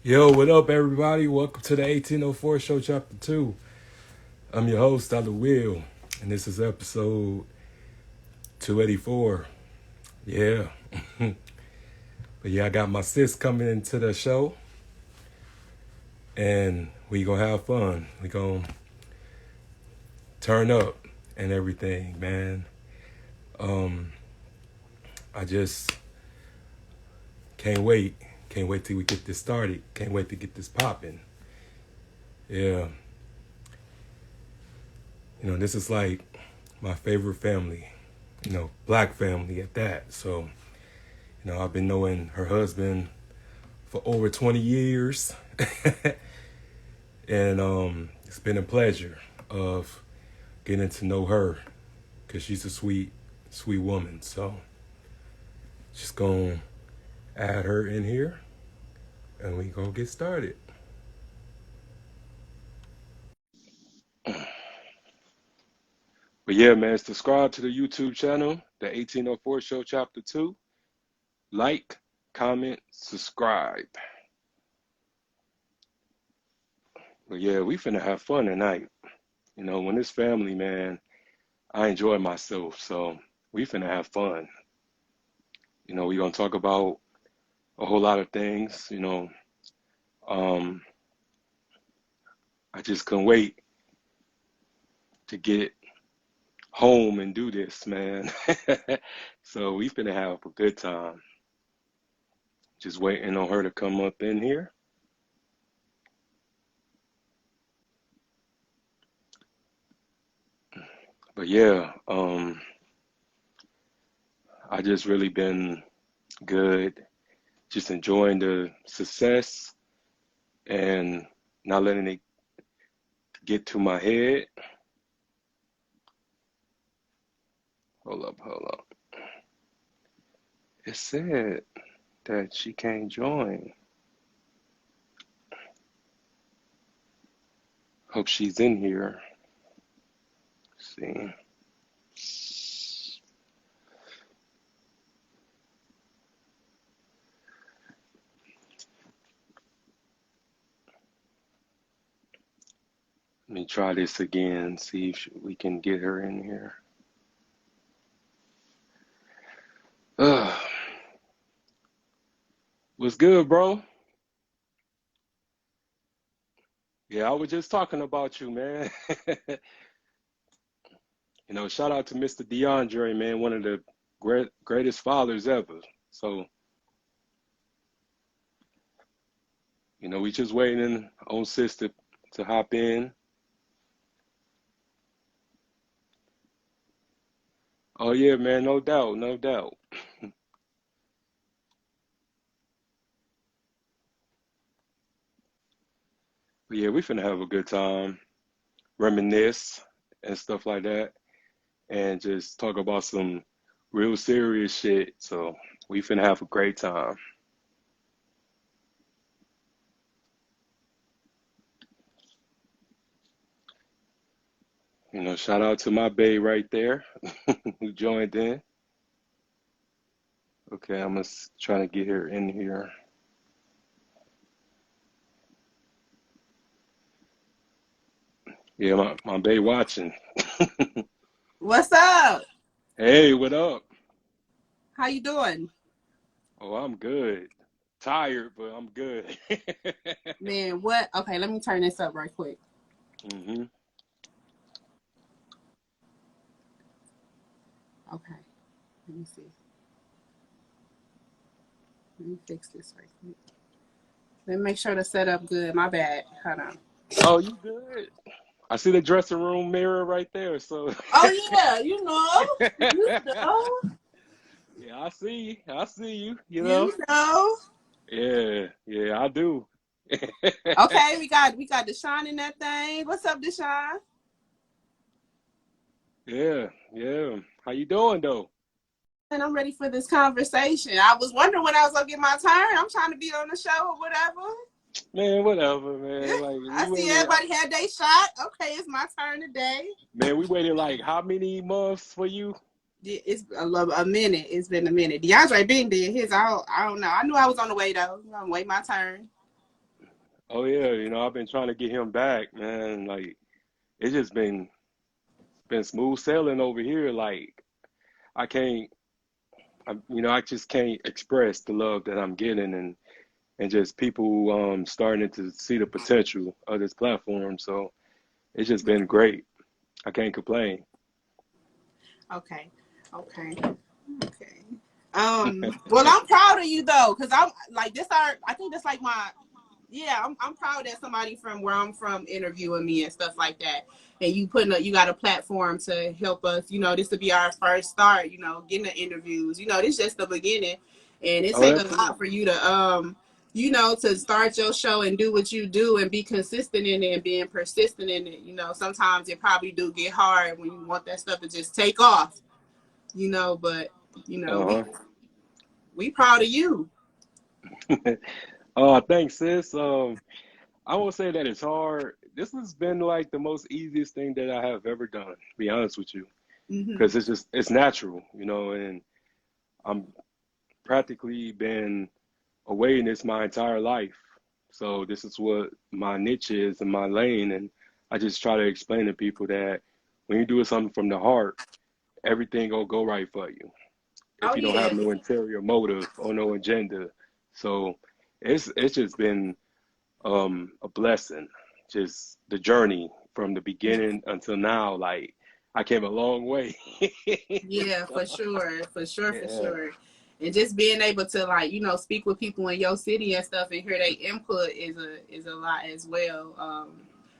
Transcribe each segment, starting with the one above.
Yo, what up, everybody? Welcome to the 1804 Show, Chapter 2. I'm your host, Dr. Will, and this is episode 284. Yeah. But yeah, I got my sis coming into the show, and we gonna have fun. We gonna turn up and everything, man. I just can't wait. Can't wait till we get this started. Can't wait to get this popping. Yeah. This is like my favorite family, black family at that. So, I've been knowing her husband for over 20 years. And it's been a pleasure of getting to know her because she's a sweet, sweet woman. So, just going to add her in here and we going to get started. But yeah, man, subscribe to the YouTube channel, the 1804 Show Chapter 2. Like, comment, subscribe. But yeah, we finna have fun tonight. When it's family, man, I enjoy myself. So we finna have fun. We gonna talk about a whole lot of things. Um, I just couldn't wait to get home and do this, man. So we finna have a good time. Just waiting on her to come up in here. But yeah, I just really been good, just enjoying the success and not letting it get to my head. Hold up. It said that she can't join. Hope she's in here. Let's see. Let me try this again, see if we can get her in here. What's good, bro? Yeah, I was just talking about you, man. Shout out to Mr. DeAndre, man, one of the greatest fathers ever. So, we just waiting on sister to hop in. Oh yeah, man, no doubt, no doubt. But yeah, we finna have a good time, reminisce and stuff like that, and just talk about some real serious shit. So we finna have a great time. Shout out to my bae right there who joined in. Okay, I'm just trying to get her in here. Yeah, my bae watching. What's up? Hey, what up? How you doing? Oh, I'm good. Tired, but I'm good. Man, what? Okay, let me turn this up right quick. hmm Okay, let me see. Let me fix this right quick. Let me make sure the setup good. My bad. Hold on. Oh, you good? I see the dressing room mirror right there. So, Oh yeah, you know. yeah, I see. I see you. You know. Yeah, yeah, I do. Okay, we got Deshaun in that thing. What's up, Deshaun? Yeah, yeah. How you doing though? And I'm ready for this conversation. I was wondering when I was gonna get my turn. I'm trying to be on the show or whatever. Man, whatever, man. Like we I see waited. everybody had their shot. Okay, it's my turn today. Man, we waited like how many months for you? It's a minute. It's been a minute. DeAndre been did his. I don't know. I knew I was on the way though. I'm gonna wait my turn. Oh yeah, I've been trying to get him back, man. Like it's just been smooth sailing over here. Like I can't, I just can't express the love that I'm getting, and just people starting to see the potential of this platform. So it's just been great. I can't complain. Okay. Okay. Okay. Well, I'm proud of you though, because I'm like this. I think that's like my. Yeah, I'm proud that somebody from where I'm from interviewing me and stuff like that. And you got a platform to help us. This will be our first start. Getting the interviews. This is just the beginning, and it Oh, take a lot absolutely. for you to to start your show and do what you do and be consistent in it and being persistent in it. Sometimes it probably do get hard when you want that stuff to just take off. But Uh we proud of you. huh. Thanks, sis. I won't say that it's hard. This has been like the most easiest thing that I have ever done, to be honest with you, Hmm. because it's natural, and I'm practically been away in this my entire life. So this is what my niche is and my lane, and I just try to explain to people that when you're doing something from the heart, everything gonna go right for you if Oh you don't have yeah. no interior motive or no agenda. So it's just been a blessing. Just the journey from the beginning until now, like I came a long way. Yeah, So, for sure, for sure, for yeah. sure. And just being able to speak with people in your city and stuff and hear their input is a lot as well.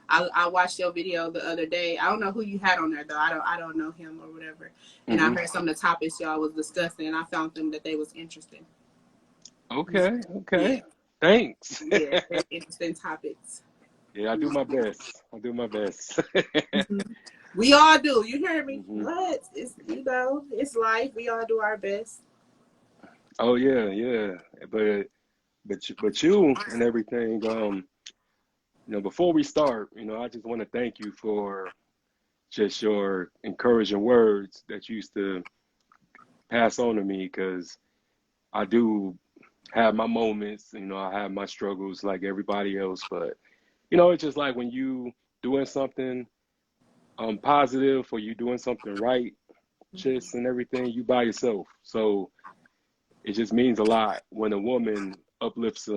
I watched your video the other day. I don't know who you had on there though. I don't know him or whatever. And I Hmm. heard some of the topics y'all was discussing and I found them that they was interesting. Okay, Yeah, okay. Thanks. yeah, very interesting topics. Yeah, I do my best. I do my best. Mhm. We all do. You hear me? Hmm. What? It's life. We all do our best. Oh yeah, yeah. But but you and everything. Before we start, I just want to thank you for just your encouraging words that you used to pass on to me, because I do have my moments. I have my struggles like everybody else, but it's just like when you doing something positive, or you doing something right, just and everything, you by yourself. So it just means a lot when a woman uplifts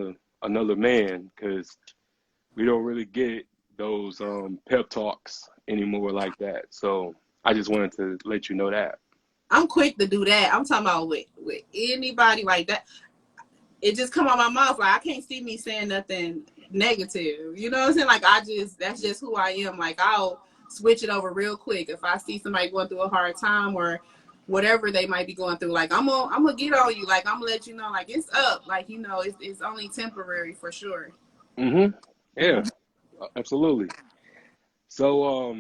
another man, because we don't really get those pep talks anymore like that. So I just wanted to let you know that. I'm quick to do that. I'm talking about with anybody like that. It just come out my mouth. Like I can't see me saying nothing negative. You know what I'm saying? Like that's just who I am. Like I'll switch it over real quick if I see somebody going through a hard time or whatever they might be going through. Like I'm gonna get on you. Like I'm gonna let you know. Like it's up. Like it's only temporary for sure. Hmm. Yeah, Mhm. absolutely. So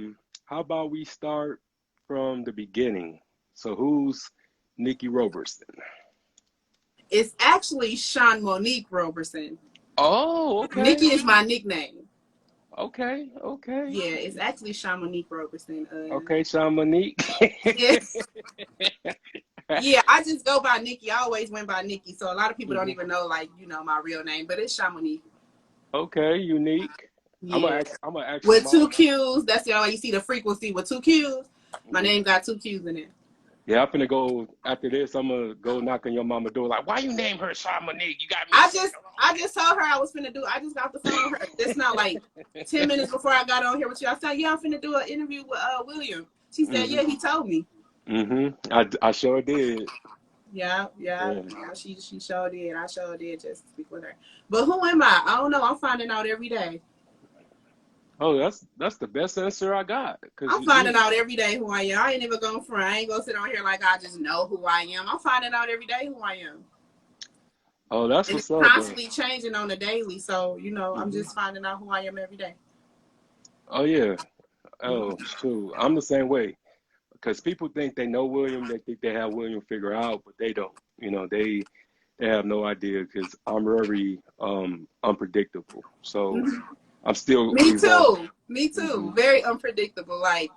how about we start from the beginning? So who's Nikki Roberson? It's actually Shonmoniqque Roberson. Oh, Nikki okay. is my nickname. Okay, okay. Yeah, it's actually Shonmoniqque Roberson. Okay, Shomoniqque. Yeah. Yeah, I just go by Nikki. I always went by Nikki, so a lot of people don't Hmm. even know my real name, but it's Shomoniqque. Okay, unique. Yeah, I'm gonna ask my with two mom. Q's. That's the only way you see the frequency with two Q's. My Hmm. name got two Q's in it. Yeah, I'm finna go after this. I'm gonna go knock on your mama door. Like, why you name her Shomonique? You got me I saying just I just told her I was finna do. I just got the phone with her. Just now, like 10 minutes before I got on here with you. I said, "Yeah, I'm finna do an interview with William." She it said, wrong. "Yeah, he told me." Hmm. Hmm. I sure did. Yeah, yeah, Yeah. yeah. She sure did. I sure did just speak with her. But who am I? I don't know. I'm finding out every day. Oh, that's the best answer I got. Cause I'm finding out every day who I am. I ain't even going front. I ain't gonna sit on here like I just know who I am. I'm finding out every day who I am. oh, that's And it's what's up, man. constantly changing on the daily. So, I'm Hmm. just finding out who I am every day. Oh yeah. Oh Mm-hmm. shoot, I'm the same way. Because people think they know William, they think they have William figured out, but they don't. They have no idea, because I'm very unpredictable. So Mm-hmm. I'm still Me evolving. too. Me Hmm. too. Very unpredictable. Like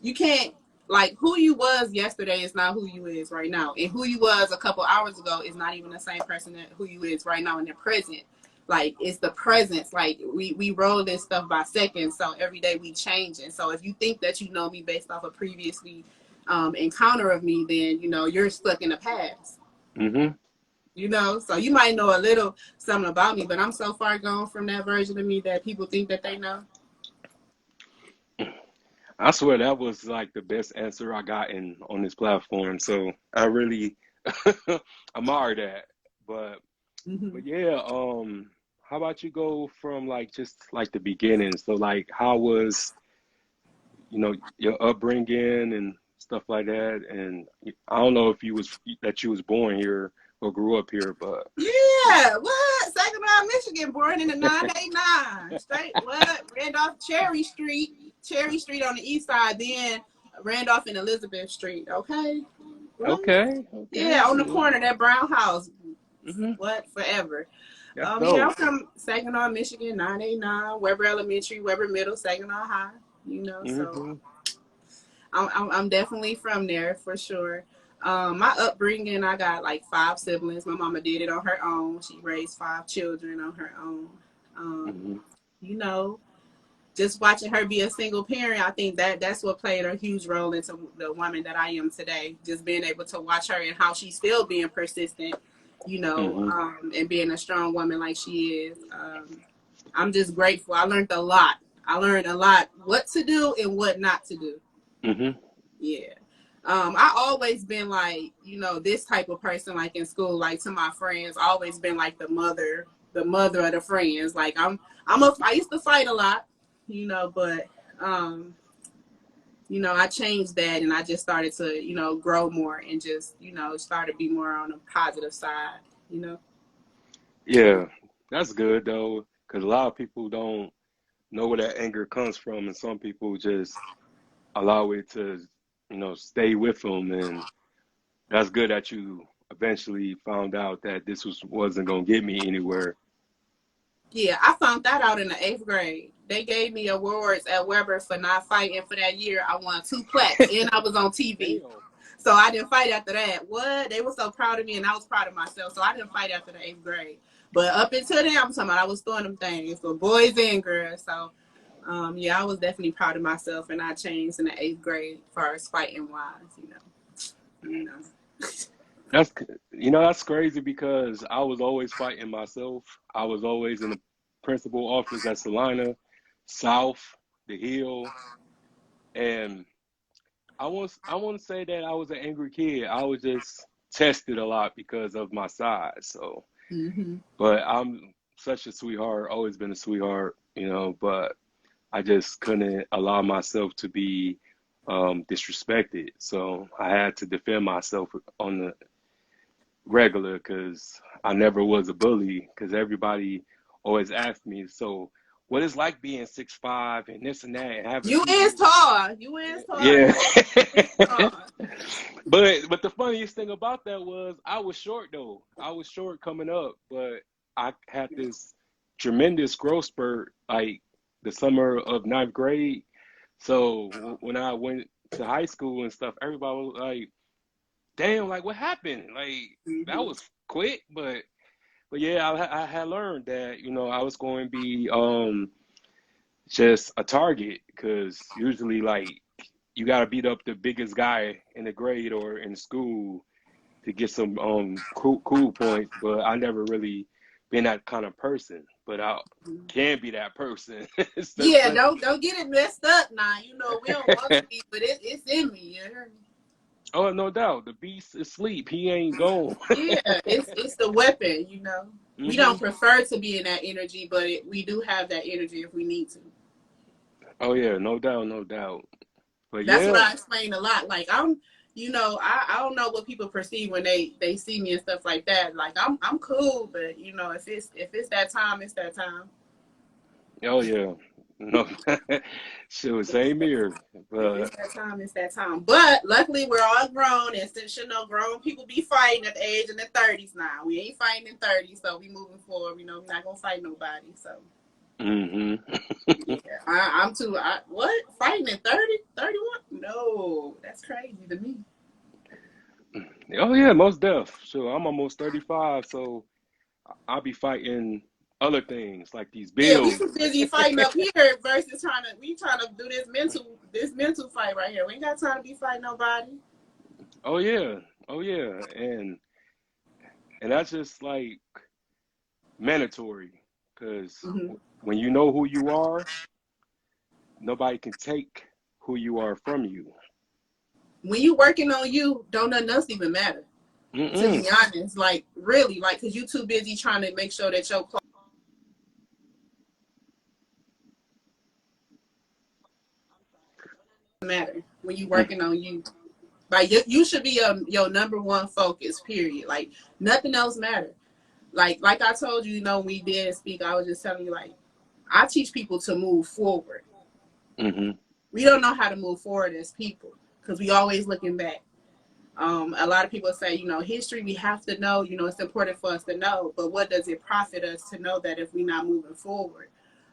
you can't like who you was yesterday is not who you is right now. And who you was a couple hours ago is not even the same person that who you is right now in the present. like it's the presence. Like we roll this stuff by seconds, so every day we changing. So if you think that you know me based off a previously encounter of me, then you know you're stuck in the past. Mm-hmm. You know, so you might know a little something about me, but I'm so far gone from that version of me that people think that they know. I swear that was like the best answer I got in on this platform. So I really admire that. But Hmm. but yeah, how about you go from like just like the beginning? So like how was, your upbringing and stuff like that? And I don't know if you was born here or grew up here, but Yeah, what? Saginaw, Michigan, born in the 989. Straight what? Randolph Cherry Street on the east side, then Randolph and Elizabeth Street. Okay. What? okay, Yeah, okay. on the corner, that brown house. Hmm. What? Forever. That's Yeah, I'm dope. from Saginaw, Michigan, 989, Weber Elementary, Weber Middle, Saginaw High. You know, so Hmm. I'm definitely from there for sure. My upbringing, I got like five siblings. My mama did it on her own. She raised five children on her own. Um, Hmm. you know, just watching her be a single parent, I think that's what played a huge role into the woman that I am today. Just being able to watch her and how she's still being persistent, Hmm. and being a strong woman like she is. I'm just grateful. I learned a lot. I learned a lot what to do and what not to do. Hmm. Yeah. I always been like, this type of person, like in school, like to my friends, always been like the mother of the friends. Like I used to fight a lot, but um, I changed that and I just started to, grow more and just, start to be more on the positive side, you know. Yeah, that's good though, because a lot of people don't know where that anger comes from, and some people just allow it to, stay with them. And that's good that you eventually found out that this wasn't gonna get me anywhere. Yeah, I found that out in the eighth grade. They gave me awards at Weber for not fighting for that year. I won two plaques and I was on TV. Damn. So I didn't fight after that. What? They were so proud of me and I was proud of myself. So I didn't fight after the eighth grade. But up until then, I'm talking about I was doing them things for boys and girls. So yeah, I was definitely proud of myself and I changed in the eighth grade as far as fighting wise. You know. That's that's crazy because I was always fighting myself. I was always in the principal office at Salina, South, the Hill, and I want to say that I was an angry kid. I was just tested a lot because of my size. So, Hmm. but I'm such a sweetheart, always been a sweetheart, but I just couldn't allow myself to be disrespected. So I had to defend myself on the regular because I never was a bully because everybody always asked me, so what it's like being 6'5" and this and that and having You people. is tall. You is tall Yeah. now. You is tall. But the funniest thing about that was I was short though. I was short coming up, but I had this tremendous growth spurt like the summer of ninth grade. So when I went to high school and stuff, everybody was like, "Damn, like what happened?" Like that Hmm. was quick, but yeah, I had learned that I was going to be just a target because usually like you got to beat up the biggest guy in the grade or in school to get some cool points. But I never really been that kind of person. But I can be that person. Yeah, don't get it messed up now. We don't want to be, but it's in me. You hear me? Oh, no doubt. The beast is asleep. He ain't gone. Yeah, it's the weapon. We don't Hmm. prefer to be in that energy, but we do have that energy if we need to. Oh yeah, no doubt, no doubt. But That's what yeah, I explain a lot. Like I don't know what people perceive when they see me and stuff like that. Like I'm cool, but if it's that time, it's that time. oh yeah, no, sure, same here. If it's But that time, it's that time. But luckily, we're all grown, and since grown people be fighting at the age in the 30s now. We ain't fighting in 30s, so we moving forward. We're not gonna fight nobody. So hmm yeah, I'm too. What fighting in 30, 31? No, that's crazy to me. oh yeah, most def. So I'm almost 35, so I'll be fighting. other things like these Yeah, we bills. too busy fighting up here versus trying to do this mental fight right here. We ain't got time to be fighting nobody. Oh yeah, oh yeah, and that's just like mandatory because Mm-hmm. when you know who you are, nobody can take who you are from you. When you working on you, don't nothing else even matter. To Mm-mm. be honest, like really, like because you too busy trying to make sure that your clothes matter. When you working on you, like you should be your number one focus. Period. Like nothing else matter. Like I told you, we did speak. I was just telling you, like I teach people to move forward. Mm-hmm. We don't know how to move forward as people because we always looking back. A lot of people say, history we have to know. It's important for us to know. But what does it profit us to know that if we're not moving forward?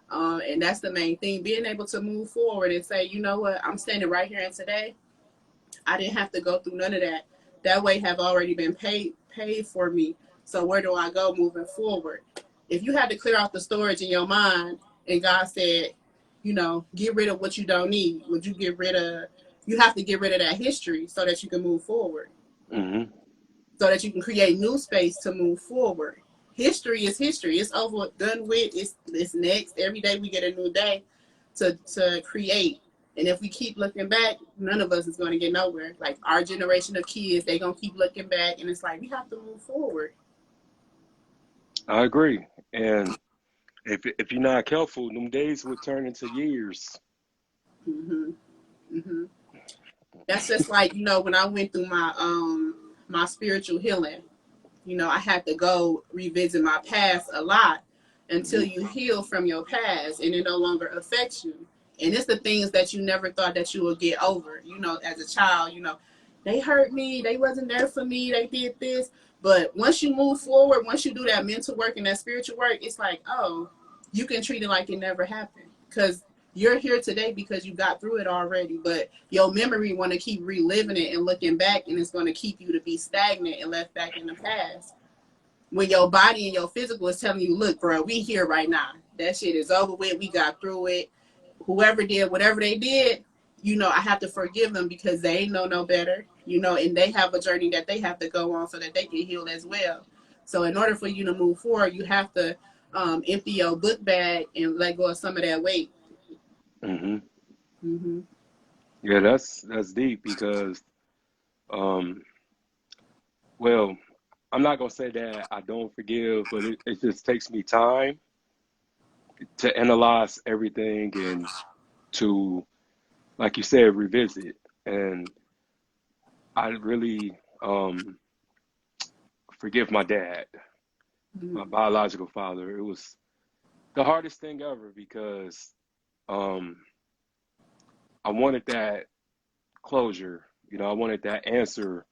And that's the main thing, being able to move forward and say, you know what, I'm standing right here and today. I didn't have to go through none of that. That way have already been paid for me. So where do I go moving forward? If you had to clear out the storage in your mind and God said, get rid of what you don't need, would you you have to get rid of that history so that you can move forward, Mm-hmm. so that you can create new space to move forward. History is history. It's over, done with. It's next. Every day we get a new day to create. And if we keep looking back, none of us is going to get nowhere. Like our generation of kids, they going to keep looking back, and it's like we have to move forward. I agree. And if you're not careful, them days would turn into years. hmm hmm That's just like when I went through my spiritual healing. I had to go revisit my past a lot until Mm-hmm. you heal from your past and it no longer affects you. And it's the things that you never thought that you would get over. As a child, they hurt me, they wasn't there for me, they did this. But once you move forward, once you do that mental work and that spiritual work, it's like, oh, you can treat it like it never happened. Because you're here today because you got through it already. But your memory want to keep reliving it and looking back, and it's going to keep you to be stagnant and left back in the past. When your body and your physical is telling you, look, bro, we here right now. That shit is over with. We got through it. Whoever did whatever they did, I have to forgive them because they ain't know no better, and they have a journey that they have to go on so that they can heal as well. So in order for you to move forward, you have to empty your book bag and let go of some of that weight. Mm-hmm. hmm Yeah, that's deep because um well, I'm not gonna say that I don't forgive, but it just takes me time to analyze everything and to, like you said, revisit. And I really forgive my dad, my hmm biological father. It was the hardest thing ever because um, I wanted that closure. I wanted that answer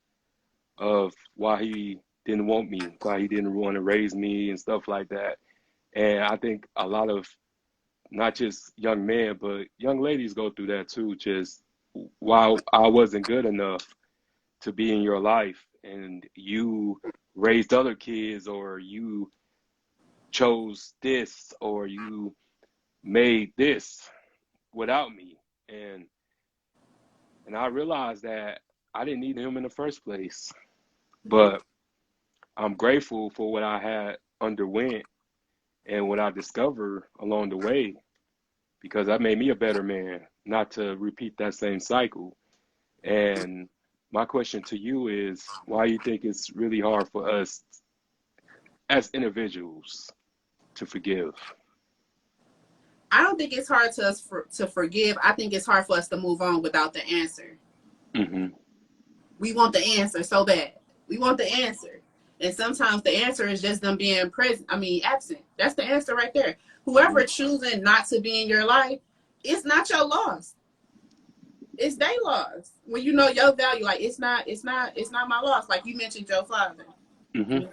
of why he didn't want me, why he didn't want to raise me and stuff like that. And I think a lot of not just young men, but young ladies go through that too. Just while I wasn't good enough to be in your life and you raised other kids or you chose this or you made this without me. And I realized that I didn't need him in the first place. But I'm grateful for what I had underwent and what I discovered along the way because that made me a better man, not to repeat that same cycle. And my question to you is why you think it's really hard for us as individuals to forgive? I don't think it's hard to forgive. I think it's hard for us to move on without the answer. Hmm. We want the answer so bad. We want the answer. And sometimes the answer is just them being present. I mean, absent. That's the answer right there. Hmm. Whoever choosing not to be in your life, it's not your loss. It's their loss. When you know your value, like it's not my loss. Like you mentioned your father. Hmm. You know,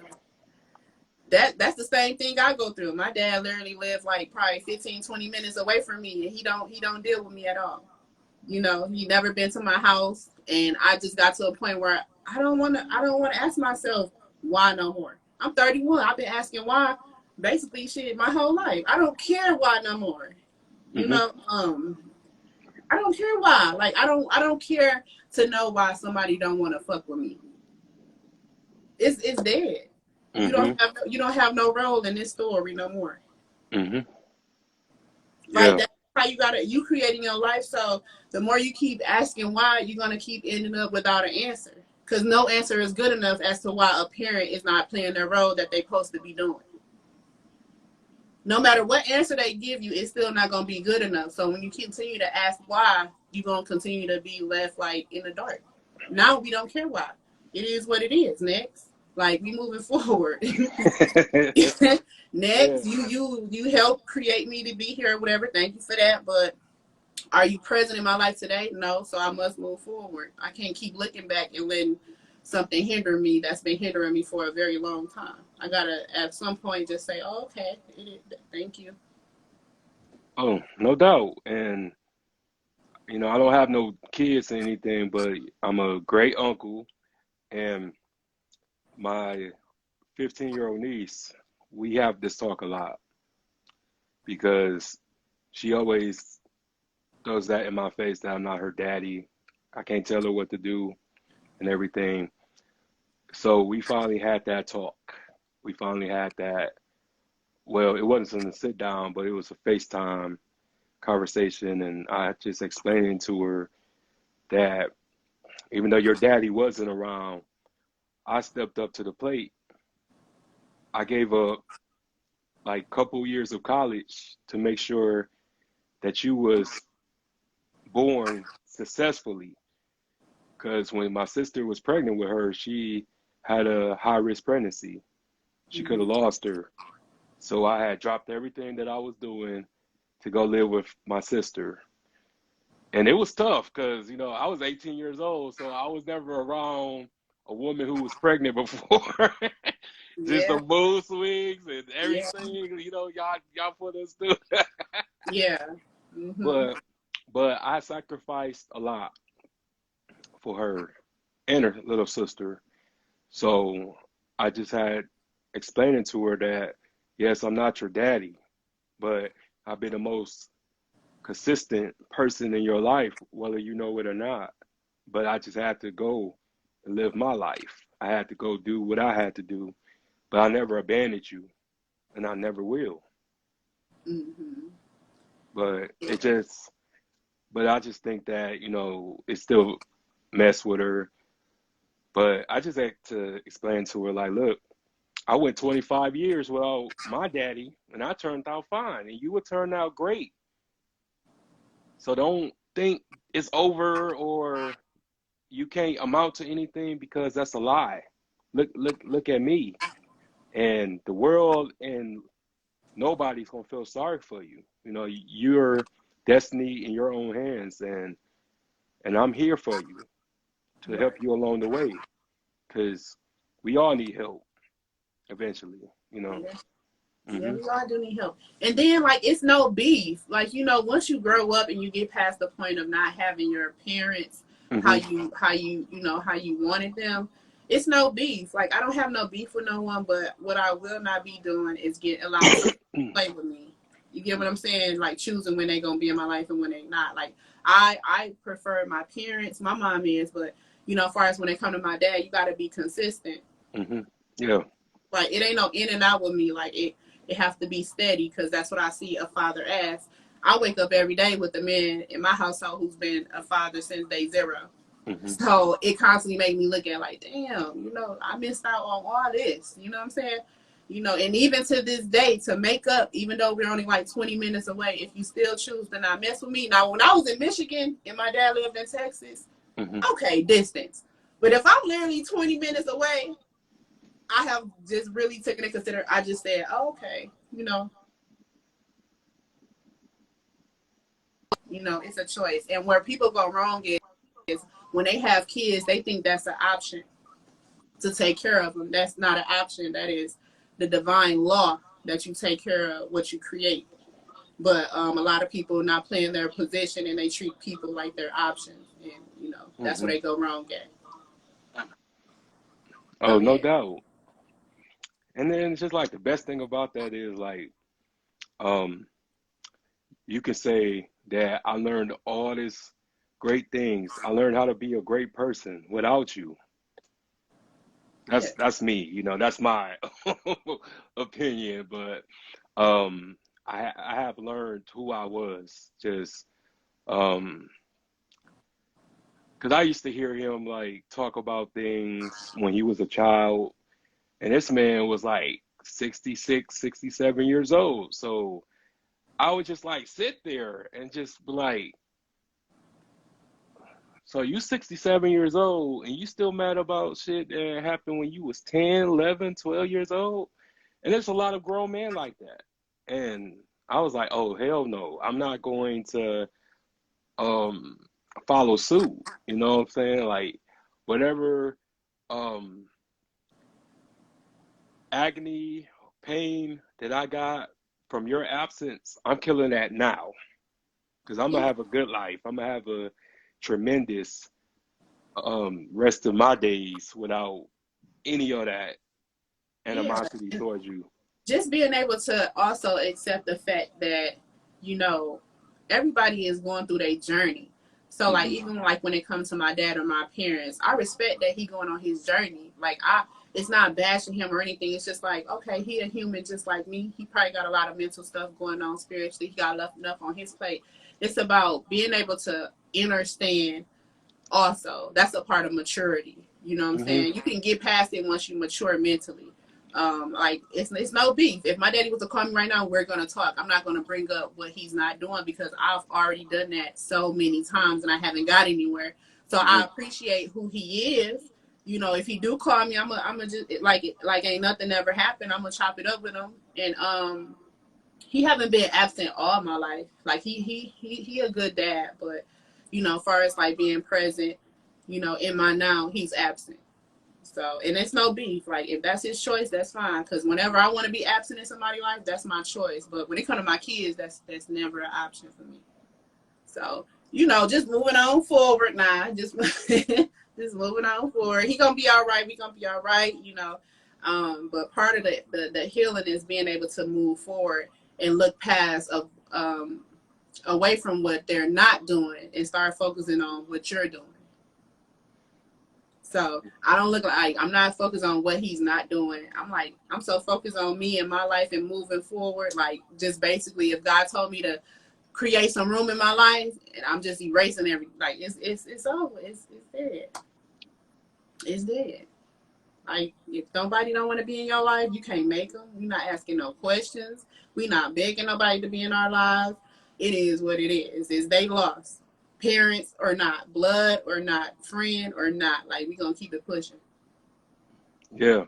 that's the same thing I go through. My dad literally lived like probably 15, 20 minutes away from me, and he don't deal with me at all. He never been to my house, and I just got to a point where I don't want to ask myself why no more. I'm 31. I've been asking why basically shit my whole life. I don't care why no more. You Mm-hmm. know, I don't care why. Like I don't care to know why somebody don't want to fuck with me. It's dead. Mm-hmm. You don't have no role in this story no more. Mm-hmm. Like Yeah. that's how you creating your life. So the more you keep asking why, you're gonna keep ending up without an answer. Because no answer is good enough as to why a parent is not playing their role that they're supposed to be doing. No matter what answer they give you, it's still not gonna be good enough. So when you continue to ask why, you're gonna continue to be left like in the dark. Now we don't care why. It is what it is. Next. Like we moving forward. Yeah. Next, you helped create me to be here or whatever. Thank you for that. But are you present in my life today? No. So I must move forward. I can't keep looking back and letting something hinder me that's been hindering me for a very long time. I gotta at some point just say, oh, okay, thank you. Oh, no doubt. And I don't have no kids or anything, but I'm a great uncle, and my 15-year-old niece, we have this talk a lot because she always throws that in my face that I'm not her daddy. I can't tell her what to do and everything. So we finally had that talk. We finally had that. Well, it wasn't a sit down, but it was a FaceTime conversation, and I just explaining to her that even though your daddy wasn't around, I stepped up to the plate. I gave up like couple years of college to make sure that you was born successfully. Because when my sister was pregnant with her, she had a high risk pregnancy. She could have Mm-hmm. lost her. So I had dropped everything that I was doing to go live with my sister. And it was tough because, I was 18 years old, so I was never around a woman who was pregnant before. Just the Yeah, mood swings and yeah, everything, y'all put us through. yeah. Mm-hmm. But I sacrificed a lot for her and her little sister. So I just had explaining to her that yes, I'm not your daddy, but I've been the most consistent person in your life, whether you know it or not. But I just had to go and live my life. I had to go do what I had to do, but I never abandoned you, and I never will. Mm-hmm. But Yeah. I just think that it still mess with her. But I just had to explain to her like, look, I went 25 years without my daddy, and I turned out fine, and you would turn out great. So don't think it's over or you can't amount to anything because that's a lie. Look at me. And the world and nobody's gonna feel sorry for you. Your destiny in your own hands, and I'm here for you to help Right. you along the way because we all need help eventually. Yeah. Yeah, Hmm. we all do need help. And then like it's no beef. Like, once you grow up and you get past the point of not having your parents how Hmm. how you wanted them, it's no beef. Like I don't have no beef with no one, but what I will not be doing is allowing somebody to play with me. You get what I'm saying? Like choosing when they gonna be in my life and when they not. Like I prefer my parents, my mom is, but as far as when it come to my dad, you gotta be consistent. Hmm. Yeah. Like it ain't no in and out with me. Like it has to be steady because that's what I see a father as. I wake up every day with a man in my household who's been a father since day zero. Hmm. So it constantly made me look at like, damn, I missed out on all this. You know what I'm saying? And even to this day, to make up, even though we're only like 20 minutes away, if you still choose to not mess with me. Now, when I was in Michigan and my dad lived in Texas, Hmm. okay, distance. But if I'm literally 20 minutes away, I have just really taken into consider. I just said, oh, okay, it's a choice. And where people go wrong is when they have kids, they think that's an option to take care of them. That's not an option. That is the divine law that you take care of what you create. But a lot of people not playing their position and they treat people like they're options, and that's where Hmm. they go wrong at. Oh, So no yeah. doubt. And then it's just like the best thing about that is like, um, you can say that I learned all this great things. I learned how to be a great person without you. Yeah. That's me, you know, that's my opinion, but um I have learned who I was just um because I used to hear him like talk about things when he was a child, and this man was like 66, 67 years old. So I would just like sit there and just be like, so you 67 years old and you still mad about shit that happened when you was 10, 11, 12 years old? And there's a lot of grown men like that. And I was like, oh, hell no. I'm not going to um follow suit. You know what I'm saying? Like whatever um agony, pain that I got from your absence, I'm killing that now. Because I'm gonna Yeah. have a good life. I'm gonna have a tremendous rest of my days without any of that Yeah. animosity towards you. Just being able to also accept the fact that, you know, everybody is going through their journey. So like Hmm. even like when it comes to my dad or my parents, I respect that he going on his journey. Like it's not bashing him or anything. It's just like, okay, he a human just like me. He probably got a lot of mental stuff going on spiritually. He got enough on his plate. It's about being able to understand also. That's a part of maturity. You know what I'm Hmm. saying? You can get past it once you mature mentally. Like it's no beef. If my daddy was to call me right now, we're gonna talk. I'm not gonna bring up what he's not doing because I've already done that so many times and I haven't got anywhere. So Hmm. I appreciate who he is. You know, if he do call me, I'm just like ain't nothing ever happened. I'm gonna chop it up with him. And he haven't been absent all my life. Like he a good dad, but you know, as far as like being present, you know, in my now, he's absent. So, and it's no beef. Like if that's his choice, that's fine. Because whenever I want to be absent in somebody's life, that's my choice. But when it comes to my kids, that's never an option for me. So, you know, just moving on forward now. Just just moving on forward. He gonna be all right. We gonna be all right. You know. But part of the healing is being able to move forward and look past away from what they're not doing and start focusing on what you're doing. So I don't look like I'm not focused on what he's not doing. I'm so focused on me and my life and moving forward. Like just basically, if God told me to create some room in my life, and I'm just erasing everything, like it's over. It's dead. It's dead. Like if nobody don't want to be in your life, you can't make them. We're not asking no questions. We're not begging nobody to be in our lives. It is what it is. Is they lost, parents or not, blood or not, friend or not. Like we gonna keep it pushing. Yeah,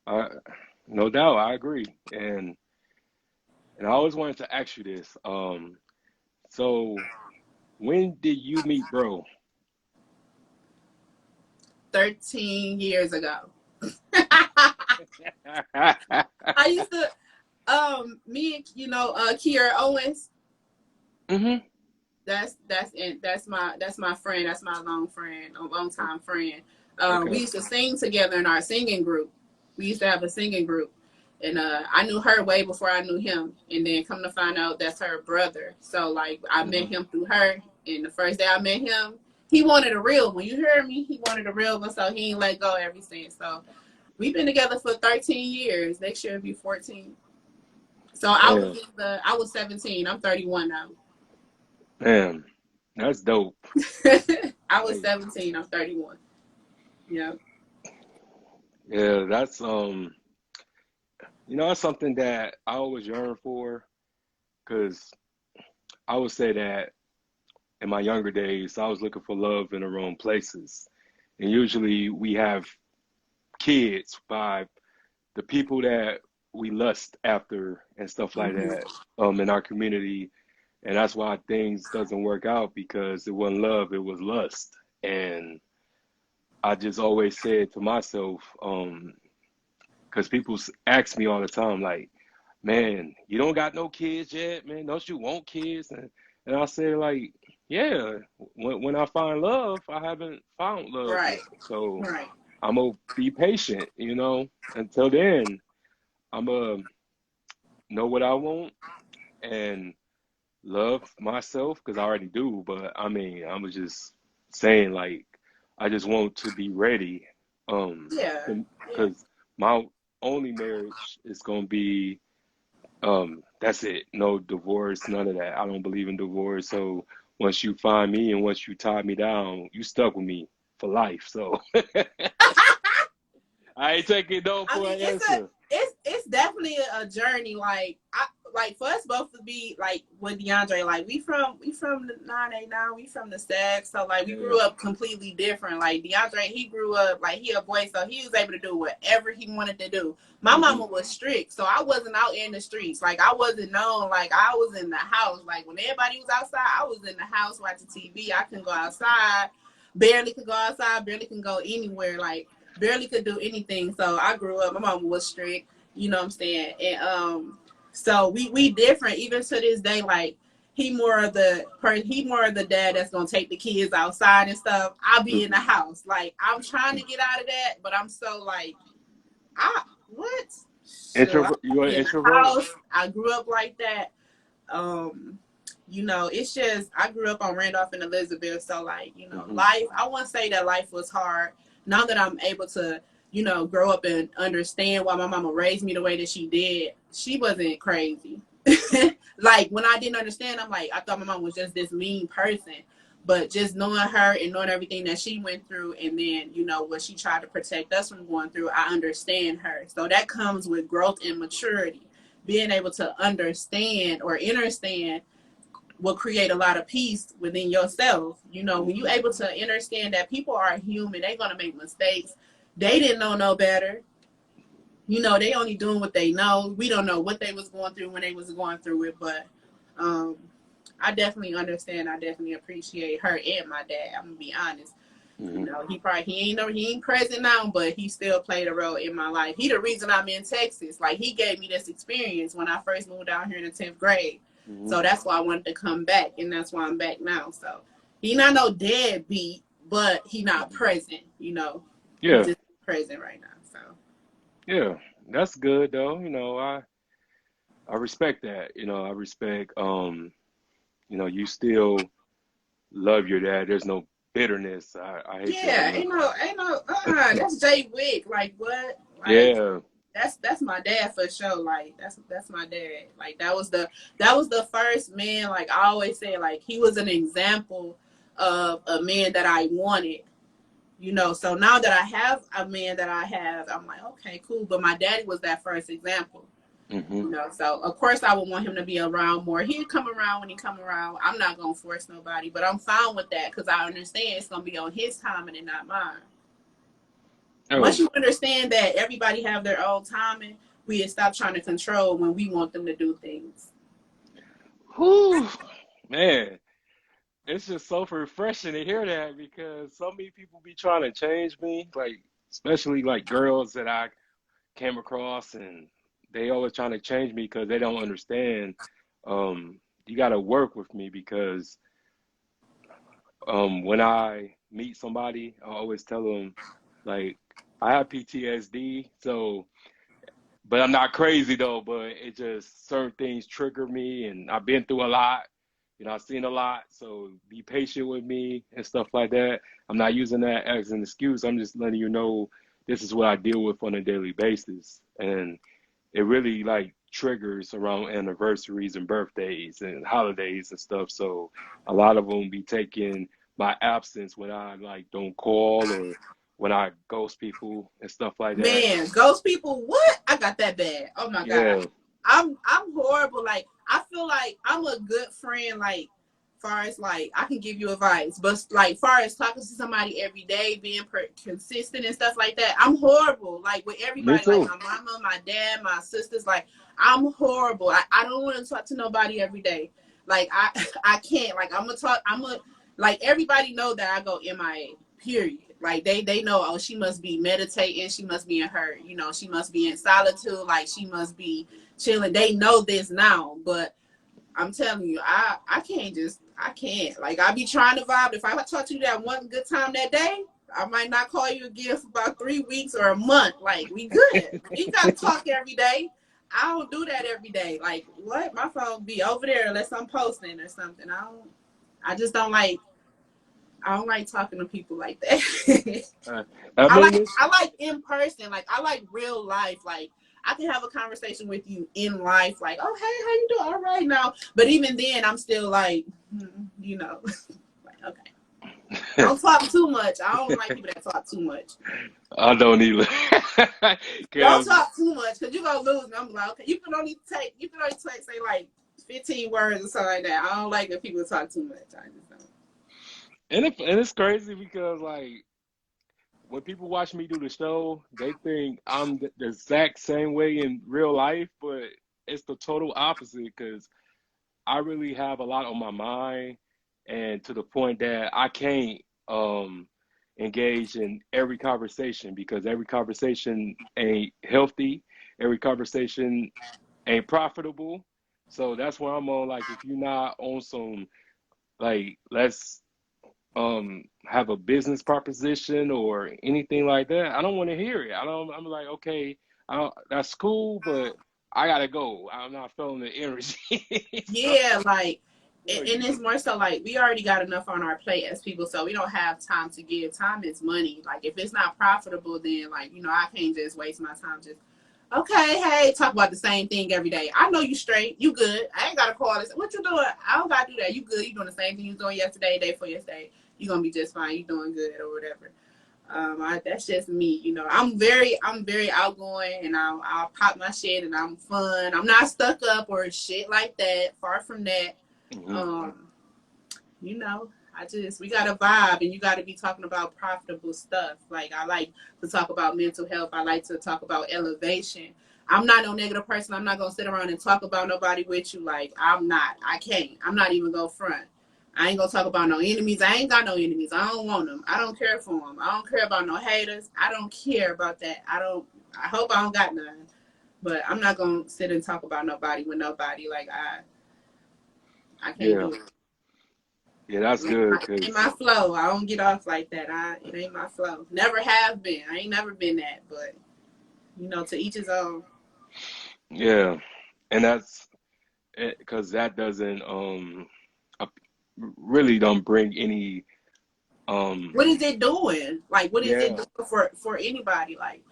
I, no doubt, I agree. And I always wanted to ask you this. So when did you meet bro? 13 years ago. I used to me and Kiera Owens. Hmm. That's my friend. That's my long time friend. We Okay. used to sing together in our singing group. We used to have a singing group, and I knew her way before I knew him. And then come to find out that's her brother. So like I met Hmm. him through her. And the first day I met him, he wanted a real one. You heard me? He wanted a real one, so he ain't let go ever since. So we've been together for 13 years. Next year will be 14. So Damn, I was 17. I'm 31 now. damn, that's dope. I was Like, 17. I'm 31. Yeah. yeah, that's that's something that I always yearn for, because I would say that in my younger days, I was looking for love in the wrong places. And usually we have kids by the people that we lust after and stuff like Mm-hmm. that in our community. And that's why things doesn't work out, because it wasn't love, it was lust. And I just always said to myself, because people ask me all the time, like, man, you don't got no kids yet, man. Don't you want kids? And I say, like, yeah, when I find love, I haven't found love Right. yet. So Right. I'm gonna be patient, until then. I'm know what I want and love myself because I already do. But I mean, I was just saying like I just want to be ready, Yeah, yeah. because my only marriage is gonna be that's it. No divorce, none of that. I don't believe in divorce. So once you find me and once you tie me down, you stuck with me for life. So I ain't taking no I for mean, an answer. it's definitely a journey. Like for us both to be like with DeAndre, like we from the 989, we from the Stag, so like we Yeah. grew up completely different. Like DeAndre, he grew up like he a boy, so he was able to do whatever he wanted to do. My Hmm. mama was strict, so I wasn't out in the streets. Like I wasn't known. Like I was in the house. Like when everybody was outside, I was in the house watching TV. I couldn't go outside. Barely could go outside. Barely can go anywhere. Like barely could do anything. So I grew up. My mom was strict. You know what I'm saying? And so we different even to this day. Like he more of the dad that's gonna take the kids outside and stuff. I'll be in the Hmm. house. Like I'm trying to get out of that, but I'm so like I what? So I Introvert? You an be in the introvert? house. I grew up like that. Um, it's just I grew up on Randolph and Elizabeth, so like, Hmm. life. I won't say that life was hard. Now that I'm able to, grow up and understand why my mama raised me the way that she did, she wasn't crazy. Like when I didn't understand, I'm like, I thought my mom was just this mean person. But just knowing her and knowing everything that she went through, and then what she tried to protect us from going through, I understand her. So that comes with growth and maturity. Being able to understand or understand will create a lot of peace within yourself. When you're Hmm. able to understand that people are human, they're gonna make mistakes. They didn't know no better. They only doing what they know. We don't know what they was going through when they was going through it, but um, I definitely understand. I definitely appreciate her and my dad. I'm gonna be honest. Hmm. He ain't present now, but he still played a role in my life. He the reason I'm in Texas. Like he gave me this experience when I first moved down here in the 10th grade. Hmm. So that's why I wanted to come back, and that's why I'm back now. So he not no deadbeat, but he not Hmm. present. He Yeah. just present right now. So Yeah. That's good though. I respect that. I respect you still love your dad. There's no bitterness. I hate that yeah, word. ain't no. That's Jay Wick. Like what? Like Yeah. that's my dad for sure. Like that's my dad. Like that was the first man. Like I always say, like he was an example of a man that I wanted. So now that I have a man that I have, I'm like, okay, cool. But my daddy was that first example. Hmm. So of course I would want him to be around more. He'd come around when he come around. I'm not gonna force nobody, but I'm fine with that because I understand it's gonna be on his timing and not mine. Once Oh. you understand that everybody have their own timing, we stop trying to control when we want them to do things. Whew. Man, it's just so refreshing to hear that because so many people be trying to change me, like especially like girls that I came across, and they always trying to change me because they don't understand. You got to work with me because when I meet somebody, I always tell them like I have PTSD, so but I'm not crazy though. But it just certain things trigger me, and I've been through a lot. I've seen a lot, so be patient with me and stuff like that. I'm not using that as an excuse. I'm just letting you know this is what I deal with on a daily basis, and it really like triggers around anniversaries and birthdays and holidays and stuff. So a lot of them be taking my absence when I like don't call or when I ghost people and stuff like that. Man, ghost people, what? I got that bad. Oh my god. Yeah, I'm horrible. Like I feel like I'm a good friend. Like far as like I can give you advice, but like far as talking to somebody every day, being consistent and stuff like that, I'm horrible. Like with me everybody, like too. my mama, my dad, my sisters. Like I'm horrible. I don't want to talk to nobody every day. Like I can't. Like I'm gonna talk. Like everybody know that I go MIA. Period. Like they know, oh, she must be meditating, she must be in her, she must be in solitude, like she must be chilling. They know this now, but I'm telling you, I can't. Like I be trying to vibe. If I talk to you that one good time that day, I might not call you again for about 3 weeks or a month. Like we good. We gotta talk every day. I don't do that every day. Like what? My phone be over there unless I'm posting or something. I just don't like. I don't like talking to people like that. Uh, I mean, I like in person. Like I like real life. Like I can have a conversation with you in life. Like, oh hey, how you doing? All right now. But even then, I'm still like, you know, like okay. Don't talk too much. I don't like people that talk too much. I don't either. Don't Cause talk too much because you're gonna lose. And I'm like, okay, you can only say like 15 words or something like that. I don't like when people talk too much. I just don't. and it's crazy because like when people watch me do the show, they think I'm the exact same way in real life, but it's the total opposite because I really have a lot on my mind, and to the point that I can't engage in every conversation because every conversation ain't healthy, every conversation ain't profitable. So that's where I'm on. Like, if you're not on some like, let's have a business proposition or anything like that, I don't want to hear it. I don't. I'm like, okay, that's cool, but I gotta go. I'm not feeling the energy. So, Yeah, like, so and it's more so like we already got enough on our plate as people, so we don't have time to give. Time is money. Like, if it's not profitable, then like I can't just waste my time just. Okay, hey, talk about the same thing every day. I know you straight, you good. I ain't gotta call this. What you doing? I don't gotta do that. You good? You doing the same thing you was doing yesterday, day for yesterday. You gonna be just fine. You doing good or whatever. That's just me, I'm very outgoing, and I'll pop my shit, and I'm fun. I'm not stuck up or shit like that. Far from that. hmm Um, we got to vibe, and you got to be talking about profitable stuff. Like I like to talk about mental health. I like to talk about elevation. I'm not no negative person. I'm not gonna sit around and talk about nobody with you. Like I'm not. I can't. I'm not even gonna front. I ain't gonna talk about no enemies. I ain't got no enemies. I don't want them. I don't care for them. I don't care about no haters. I don't care about that. I don't. I hope I don't got none. But I'm not gonna sit and talk about nobody with nobody. Like I can't Yeah, do it. yeah, that's good It ain't my because flow. I don't get off like that. It ain't my flow. Never have been. I ain't never been that. But to each his own. yeah, and that's because that doesn't uh, really don't bring any What is it doing? Like, what is it yeah. doing for anybody? Like,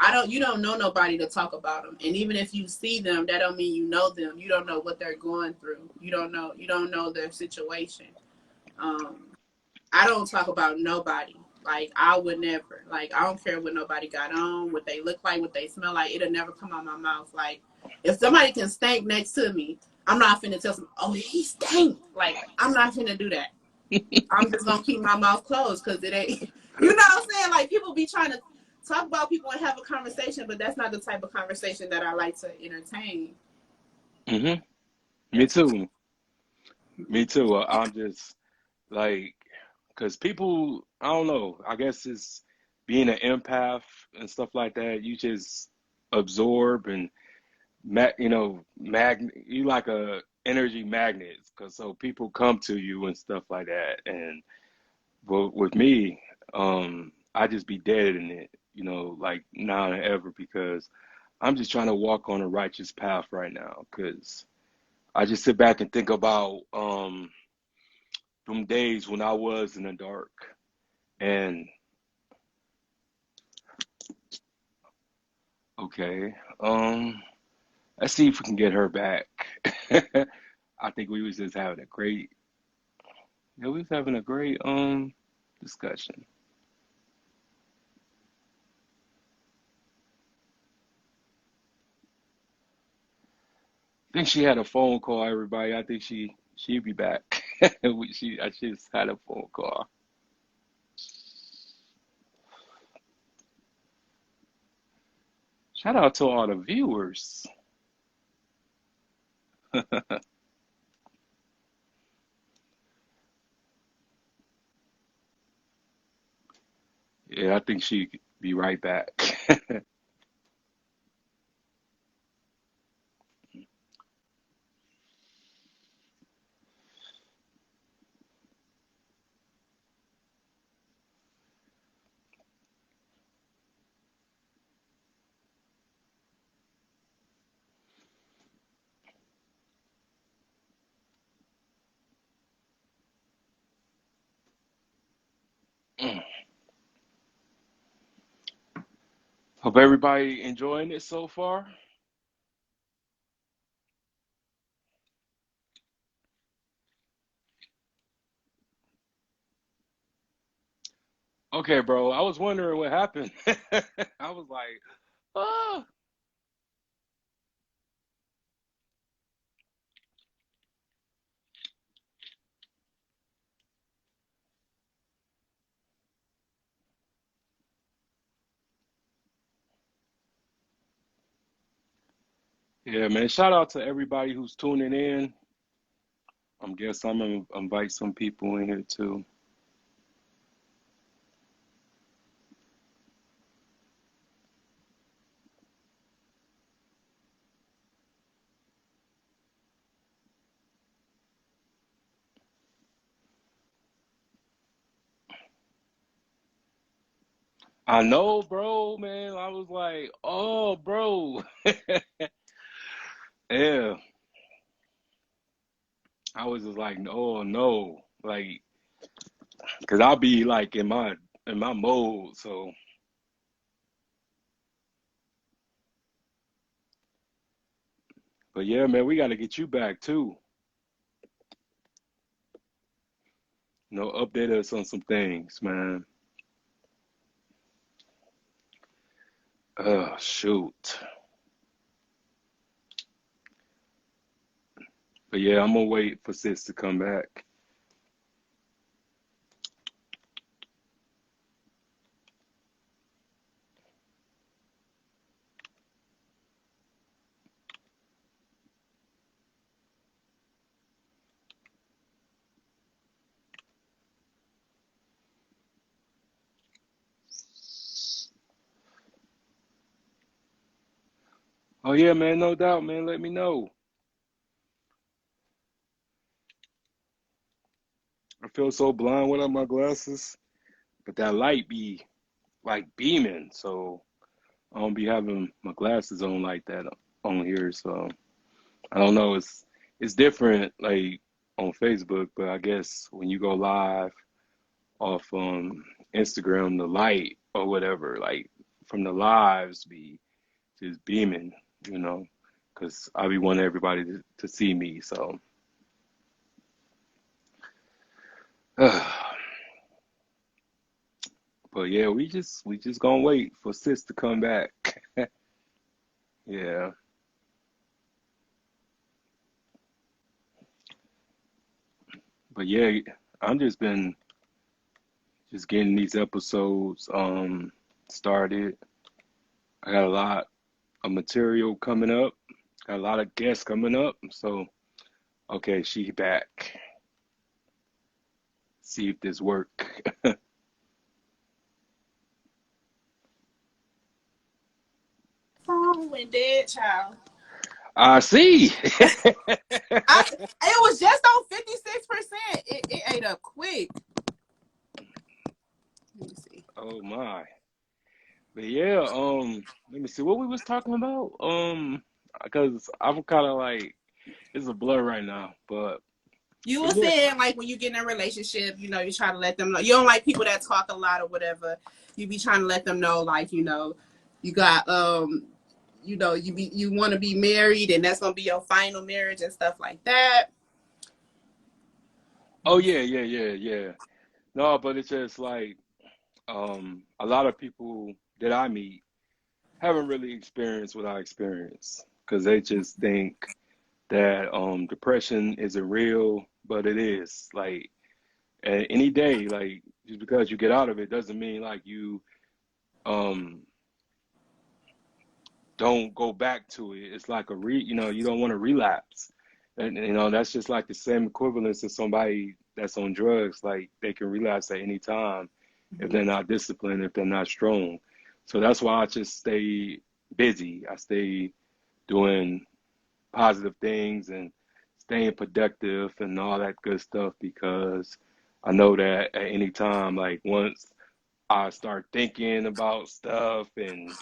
I don't. You don't know nobody to talk about them, and even if you see them, that don't mean you know them. You don't know what they're going through. You don't know. You don't know their situation. Um, I don't talk about nobody. Like I would never. Like I don't care what nobody got on, what they look like, what they smell like. It'll never come out my mouth. Like if somebody can stink next to me, I'm not finna tell them, oh he stink. Like I'm not finna do that. I'm just gonna keep my mouth closed because it ain't. You know what I'm saying? Like people be trying to talk about people and have a conversation, but that's not the type of conversation that I like to entertain. hmm Me That's too. Me too. I'm just like, because people, I don't know, I guess it's being an empath and stuff like that. You just absorb and, you like a energy magnet. Because so people come to you and stuff like that. And but with me, I just be dead in it, like now and ever because I'm just trying to walk on a righteous path right now. Because I just sit back and think about them days when I was in the dark. And okay, let's see if we can get her back. I think we was just having a great, yeah, we was having a great discussion. I think she had a phone call, everybody. I think she'd be back. I just had a phone call. Shout out to all the viewers. Yeah, I think she'd be right back. Hope everybody enjoying it so far. Okay, bro. I was wondering what happened. I was like, oh, yeah, man. Shout out to everybody who's tuning in. I'm gonna invite some people in here too. I know, bro, man. I was like, oh, bro. Yeah. I was just like, oh no. Like, cause I'll be like in my mode. So, but yeah, man, we gotta get you back too. Update us on some things, man. Shoot. But yeah, I'm gonna wait for sis to come back. Oh yeah, man, no doubt, man. Let me know. I feel so blind without my glasses, but that light be like beaming, so I don't be having my glasses on like that on here. So I don't know. It's different like on Facebook, but I guess when you go live off Instagram, the light or whatever, like from the lives be just beaming, you know, because I be wanting everybody to see me. So, but yeah, we just gonna wait for sis to come back. Yeah, but yeah, I'm just getting these episodes started. I got a lot of material coming up. Got a lot of guests coming up. So okay, she back. See if this work. Phone went dead, child. I see. It was just on 56%. It ate up quick. Let me see. Oh my. But yeah, let me see what we was talking about. Because I'm kind of like it's a blur right now. You But were yeah. saying like when you get in a relationship, you try to let them know. You don't like people that talk a lot or whatever. You be trying to let them know, like, you got you want to be married and that's gonna be your final marriage and stuff like that. Oh yeah, yeah, yeah, yeah. No, but it's just like a lot of people that I meet haven't really experienced what I experienced because they just think that depression isn't real, but it is. Like any day, like just because you get out of it doesn't mean like you um don't go back to it. It's like you don't want to relapse. And that's just like the same equivalence to somebody that's on drugs. Like they can relapse at any time if Mm-hmm. they're not disciplined, if they're not strong. So that's why I just stay busy. I stay doing positive things and staying productive and all that good stuff because I know that at any time, like once I start thinking about stuff and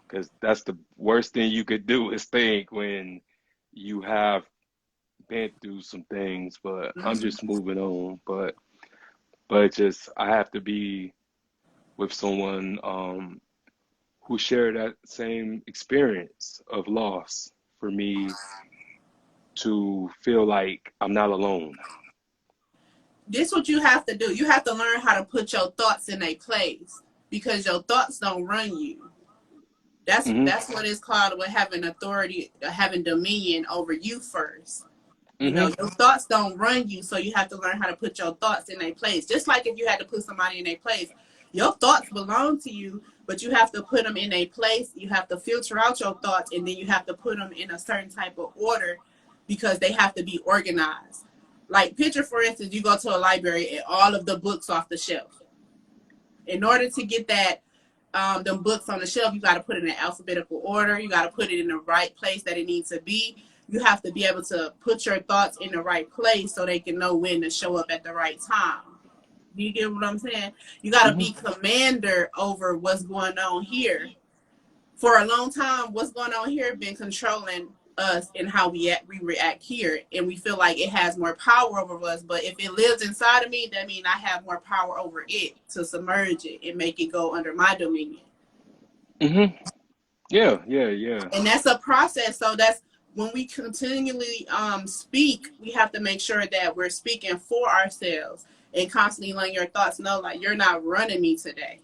because that's the worst thing you could do is think when you have been through some things. But I'm Mm-hmm. just moving on. But it's just I have to be with someone who share that same experience of loss for me to feel like I'm not alone. This what you have to do. You have to learn how to put your thoughts in a place, because your thoughts don't run you. Hmm. That's what it's called, with having authority, having dominion over you first. You know, Hmm. your thoughts don't run you, so you have to learn how to put your thoughts in a place. Just like if you had to put somebody in a place, your thoughts belong to you, but you have to put them in a place. You have to filter out your thoughts, and then you have to put them in a certain type of order, because they have to be organized. Like, picture, for instance, you go to a library and all of the books off the shelf. In order to get that them books on the shelf, you got to put it in alphabetical order. You got to put it in the right place that it needs to be. You have to be able to put your thoughts in the right place so they can know when to show up at the right time. Do you get what I'm saying? You got to Hmm. be commander over what's going on here. For a long time, what's going on here been controlling us and how we react here, and we feel like it has more power over us. But if it lives inside of me, that means I have more power over it to submerge it and make it go under my dominion. Hmm. Yeah, yeah, yeah. And that's a process. So that's when we continually speak, we have to make sure that we're speaking for ourselves and constantly letting your thoughts know, like, you're not running me today.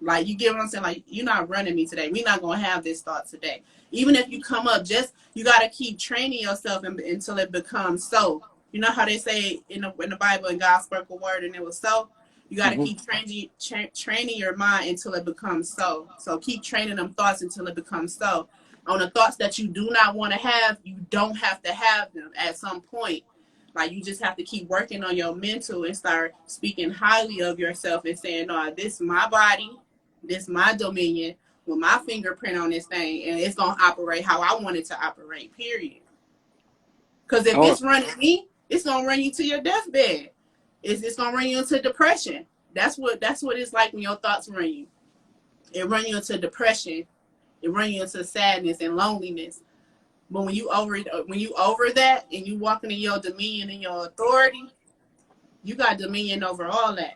Like, you get what I'm saying? Like, you're not running me today. We're not going to have this thought today. Even if you come up, just, you got to keep training yourself until it becomes so. You know how they say in the Bible, and God spoke a word and it was so? You got to Hmm. keep training your mind until it becomes so. So keep training them thoughts until it becomes so. On the thoughts that you do not want to have, you don't have to have them at some point. Like, you just have to keep working on your mental and start speaking highly of yourself and saying, no, this is my body, this is my dominion with my fingerprint on this thing, and it's going to operate how I want it to operate, period. Because if Oh, it's running me, it's going to run you to your deathbed. It's going to run you into depression. That's what it's like when your thoughts run you. It run you into depression. It run you into sadness and loneliness. But when you over that and you walking in your dominion and your authority, you got dominion over all that.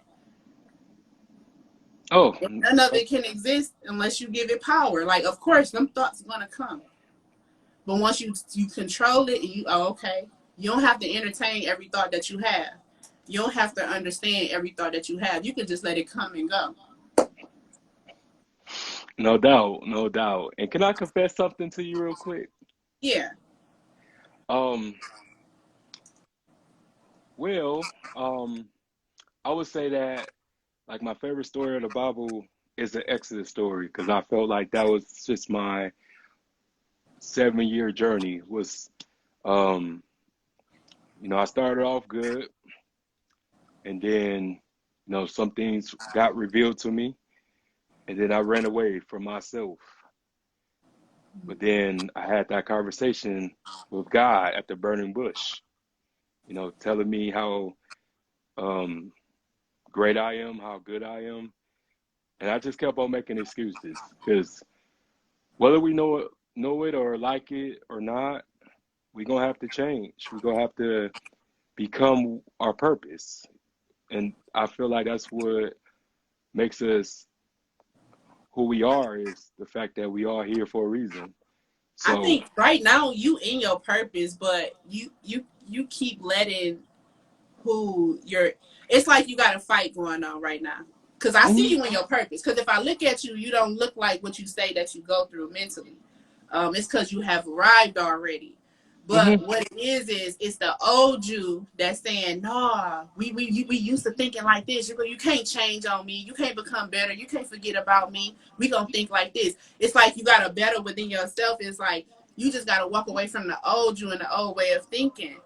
oh, And none of it can exist unless you give it power. Like, of course, them thoughts are gonna come, but once you control it, and okay, you don't have to entertain every thought that you have. You don't have to understand every thought that you have. You can just let it come and go. no doubt, no doubt. And can I confess something to you real quick? Yeah. Um, well, I would say that like my favorite story of the Bible is the Exodus story because I felt like that was just my 7 year journey. Was um, I started off good, and then some things got revealed to me, and then I ran away from myself. But then I had that conversation with God at the burning bush, telling me how um, great I am, how good I am. And I just kept on making excuses because whether we know it or like it or not, we're gonna have to change. We're gonna have to become our purpose. And I feel like that's what makes us who we are is the fact that we are here for a reason. I So, think right now you in your purpose, but you keep letting who you're. It's like you got a fight going on right now. Because I see mhm, you in your purpose. Because if I look at you, you don't look like what you say that you go through mentally. It's because you have arrived already. But mhm, what it is it's the old you that's saying, no, we used to thinking like this. You can't change on me. You can't become better. You can't forget about me. We gonna think like this. It's like you got a better within yourself. It's like you just got to walk away from the old you and the old way of thinking.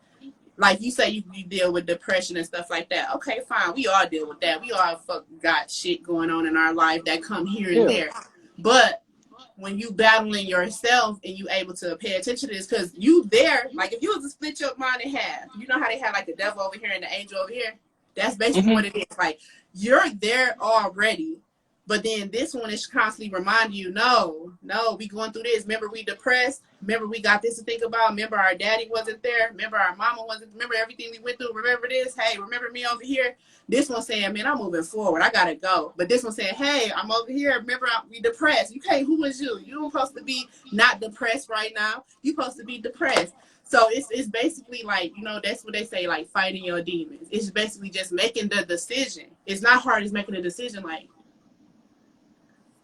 Like you say, you deal with depression and stuff like that. Okay, fine. We all deal with that. We all got shit going on in our life that come here and yeah, there. But when you battling yourself and you able to pay attention to this, because you there, like if you was to split your mind in half, you know how they have like the devil over here and the angel over here? That's basically mhm, what it is. Like, you're there already, But then this one is constantly reminding you, no, we going through this. Remember we depressed. Remember we got this to think about. Remember our daddy wasn't there. Remember our mama wasn't. Remember everything we went through. Remember this. Hey, remember me over here. This one saying, man, I'm moving forward. I gotta go. But this one saying, hey, I'm over here. Remember we depressed. You can't. Who is you? You don't supposed to be not depressed right now. You supposed to be depressed. So it's basically like, you know, that's what they say, like fighting your demons. It's basically just making the decision. It's not hard as making a decision like,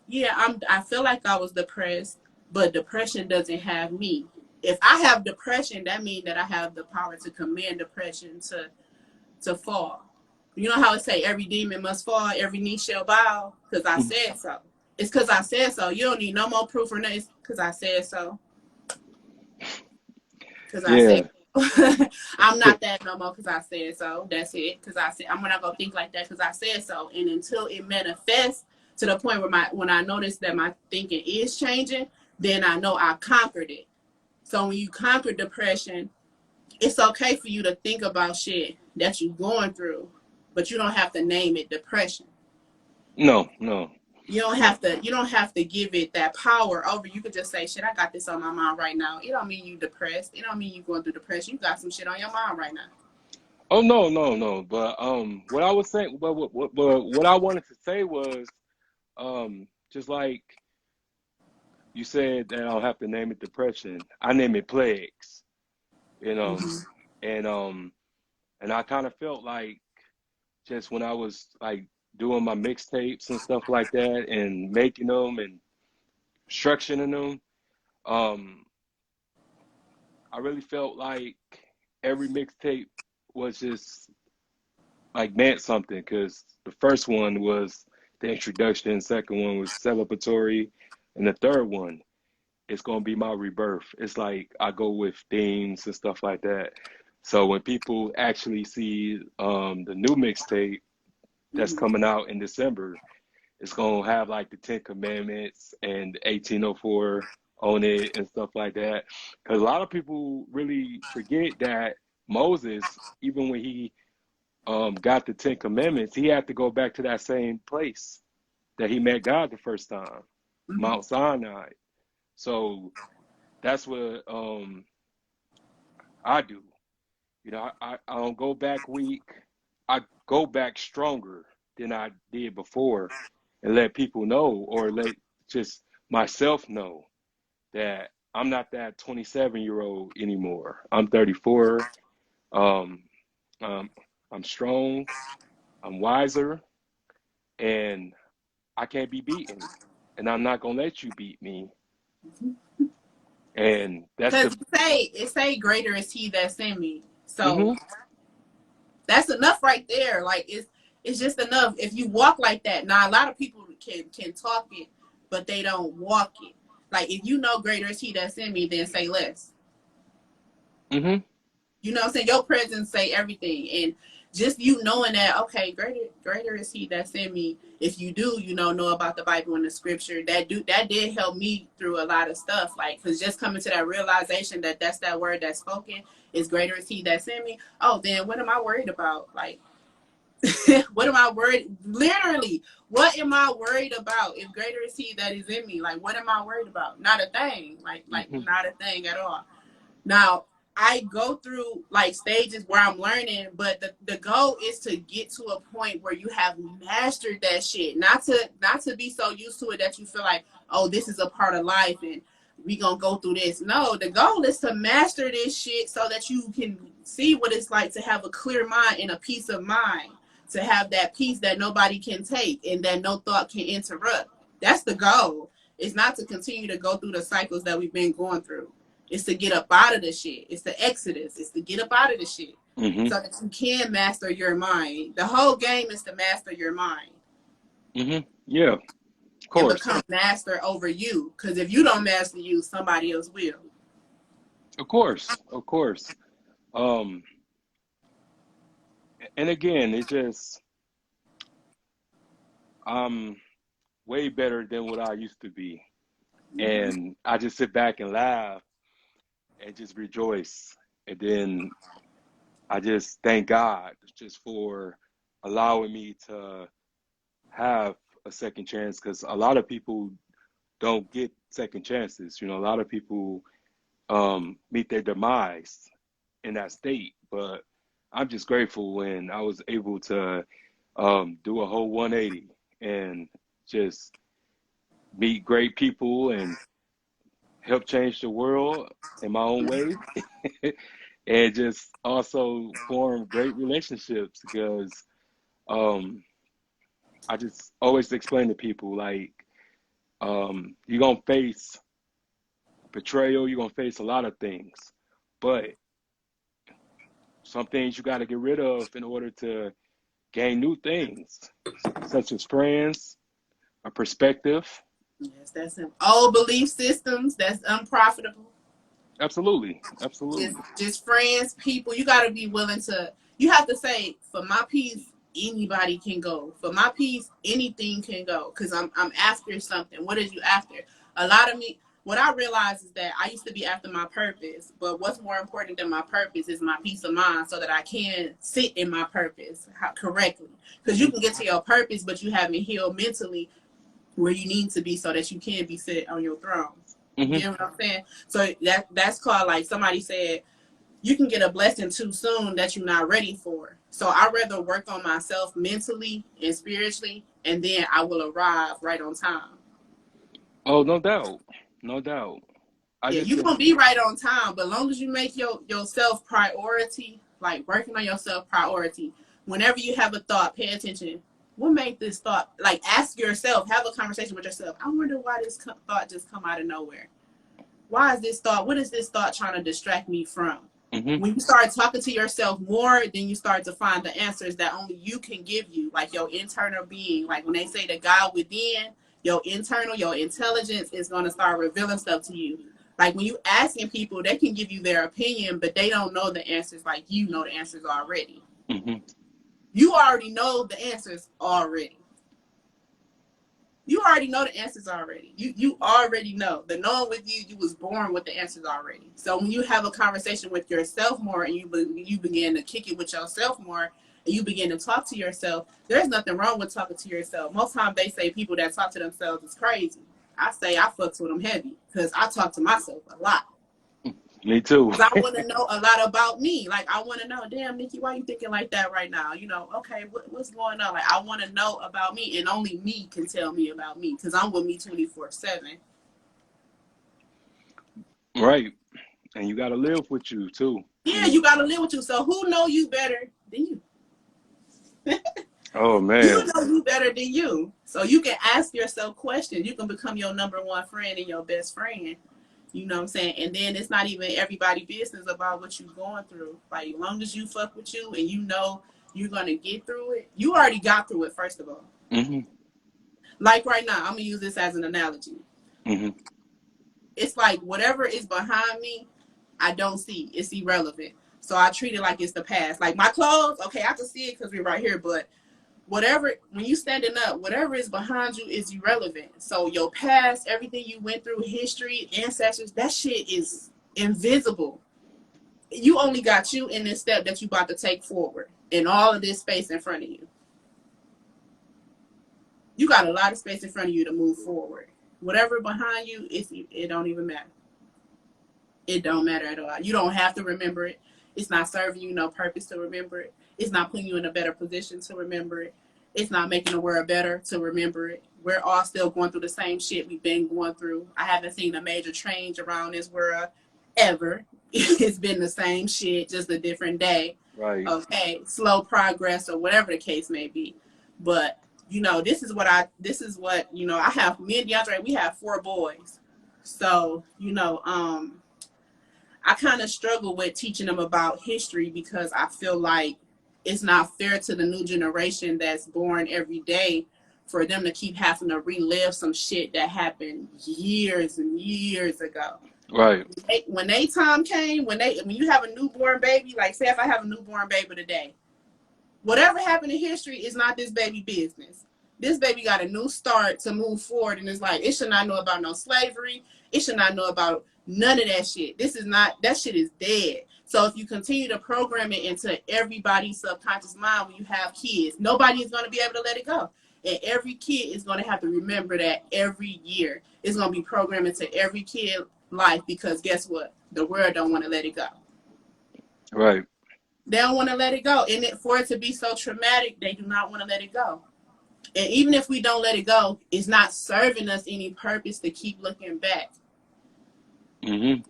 yeah, I feel like I was depressed, but depression doesn't have me. If I have depression, that means that I have the power to command depression to fall. You know how it say every demon must fall, every knee shall bow, because I said so. It's because I said so. You don't need no more proof or nothing. It's because I said so. Because I Yeah. said I'm not that no more because I said so. That's it. Because I said I'm not gonna think like that because I said so. And until it manifests to the point where when I notice that my thinking is changing, then I know I conquered it. So when you conquer depression, it's okay for you to think about shit that you're going through, but you don't have to name it depression. No. You don't have to give it that power over. You could just say, shit, I got this on my mind right now. It don't mean you depressed. It don't mean you going through depression. You got some shit on your mind right now. Oh no. But what I was saying, but what I wanted to say was, just like you said that I don't have to name it depression. I name it plagues. You know, Mm-hmm. and I kind of felt like just when I was like doing my mixtapes and stuff like that, and making them and structuring them, um, I really felt like every mixtape was just like meant something because the first one was the introduction, second one was celebratory, and the third one is gonna be my rebirth. It's like I go with themes and stuff like that. So when people actually see the new mixtape that's Mm-hmm. coming out in December, it's gonna have like the Ten Commandments and 1804 on it and stuff like that. Because a lot of people really forget that Moses, even when he got the Ten Commandments, he had to go back to that same place that he met God the first time, Mm-hmm. Mount Sinai. So that's what I do. You know, I don't go back weak. I go back stronger than I did before and let people know or let just myself know that I'm not that 27-year-old anymore. I'm 34. Um, um, I'm strong. I'm wiser, and I can't be beaten. And I'm not gonna let you beat me. And that's Because the. it say greater is he that's in me. So Mm-hmm. that's enough right there. Like it's just enough. If you walk like that, now a lot of people can talk it, but they don't walk it. Like if you know greater is he that's in me, then say less. Mm-hmm. You know what I'm saying? Your presence say everything. And just you knowing that, okay, greater is he that's in me. If you do, know about the Bible and the scripture, that did help me through a lot of stuff. Like, cause just coming to that realization that that's that word that's spoken is greater is he that's in me. Oh, then what am I worried about? Like, what am I worried? Literally, what am I worried about? If greater is he that is in me, like, what am I worried about? Not a thing. Like Mm-hmm. not a thing at all. Now, I go through like stages where I'm learning, but the goal is to get to a point where you have mastered that shit. Not to be so used to it that you feel like, oh, this is a part of life and we gonna go through this. No, the goal is to master this shit so that you can see what it's like to have a clear mind and a peace of mind. To have that peace that nobody can take and that no thought can interrupt. That's the goal. It's not to continue to go through the cycles that we've been going through. It's to get up out of the shit. It's the exodus. It's to get up out of the shit Mm-hmm. so that you can master your mind. The whole game is to master your mind Mm-hmm. Yeah, of and course. become master over you. Because if you don't master you, somebody else will. Of course. Of course. Um, and again, it just I'm way better than what I used to be. Mm-hmm. And I just sit back and laugh and just rejoice. And then I just thank God just for allowing me to have a second chance because a lot of people don't get second chances. You know, a lot of people meet their demise in that state. But I'm just grateful when I was able to do a whole 180 and just meet great people and help change the world in my own way. And just also form great relationships because um, I just always explain to people like you're gonna face betrayal, you're gonna face a lot of things, but some things you got to get rid of in order to gain new things, such as friends, a perspective. Yes, that's him. Old belief systems that's unprofitable. Absolutely, Just absolutely. just friends, people. You got to be willing to. You have to say, for my peace, anybody can go. For my peace, anything can go. Cause I'm after something. What is you after? A lot of me. What I realize is that I used to be after my purpose, but what's more important than my purpose is my peace of mind, so that I can sit in my purpose correctly. Because you Hmm. can get to your purpose, but you haven't healed mentally where you need to be, so that you can be set on your throne. You Hmm. know what I'm saying? So that's called, like somebody said, you can get a blessing too soon that you're not ready for. So I'd rather work on myself mentally and spiritually, and then I will arrive right on time. Oh, no doubt, no doubt. I Yeah, just you're think, gonna be right on time, but as long as you make yourself priority, like working on yourself priority, whenever you have a thought, pay attention. What made this thought? Like, ask yourself, have a conversation with yourself. I wonder why this thought just come out of nowhere. Why is this thought? What is this thought trying to distract me from? hmm When you start talking to yourself more, then you start to find the answers that only you can give you, like your internal being. Like when they say the God within, your internal, your intelligence is going to start revealing stuff to you. Like when you asking people, they can give you their opinion, but they don't know the answers like you know the answers already. hmm You already know the answers already. You already know the answers already. You already know. The knowing with you, you was born with the answers already. So when you have a conversation with yourself more, and you begin to kick it with yourself more, and you begin to talk to yourself, there's nothing wrong with talking to yourself. Most times they say people that talk to themselves is crazy. I say I fucks with them heavy because I talk to myself a lot. Me too. Because I want to know a lot about me. Like, I want to know, damn, Nikki, why you thinking like that right now? You know, okay, what's going on? Like, I want to know about me, and only me can tell me about me because I'm with me 24/7. Right. And you got to live with you too. You Yeah, you know. got to live with you. So who know you better than you? Oh You man. know you better than you. So you can ask yourself questions. You can become your number one friend and your best friend. You know what I'm saying? And then it's not even everybody business about what you're going through. Like, as long as you fuck with you and you know you're going to get through it, you already got through it, first of all. Hmm. Like right now, I'm going to use this as an analogy. Hmm. It's like whatever is behind me, I don't see. It's irrelevant. So I treat it like it's the past. Like my clothes, okay, I can see it because we're right here, but whatever, when you standing up, whatever is behind you is irrelevant. So your past, everything you went through, history, ancestors, that shit is invisible. You only got you in this step that you about to take forward in all of this space in front of you. You got a lot of space in front of you to move forward. Whatever behind you, it don't even matter. It don't matter at all. You don't have to remember it. It's not serving you no purpose to remember it. It's not putting you in a better position to remember it. It's not making the world better to remember it. We're all still going through the same shit we've been going through. I haven't seen a major change around this world ever. It's been the same shit, just a different day. Right. Okay, slow progress or whatever the case may be. But this is what I have. Me and DeAndre, we have 4 boys. So, I kind of struggle with teaching them about history because I feel like it's not fair to the new generation that's born every day for them to keep having to relive some shit that happened years and years ago. Right. When they time came, when you have a newborn baby, like say if I have a newborn baby today, whatever happened in history is not this baby business. This baby got a new start to move forward, and it's like it should not know about no slavery. It should not know about none of that shit. This is not that shit is dead. So if you continue to program it into everybody's subconscious mind when you have kids, nobody is going to be able to let it go. And every kid is going to have to remember that every year. It's going to be programmed into every kid life, because guess what? The world don't want to let it go. Right. They don't want to let it go. And for it to be so traumatic, they do not want to let it go. And even if we don't let it go, it's not serving us any purpose to keep looking back. Mm-hmm.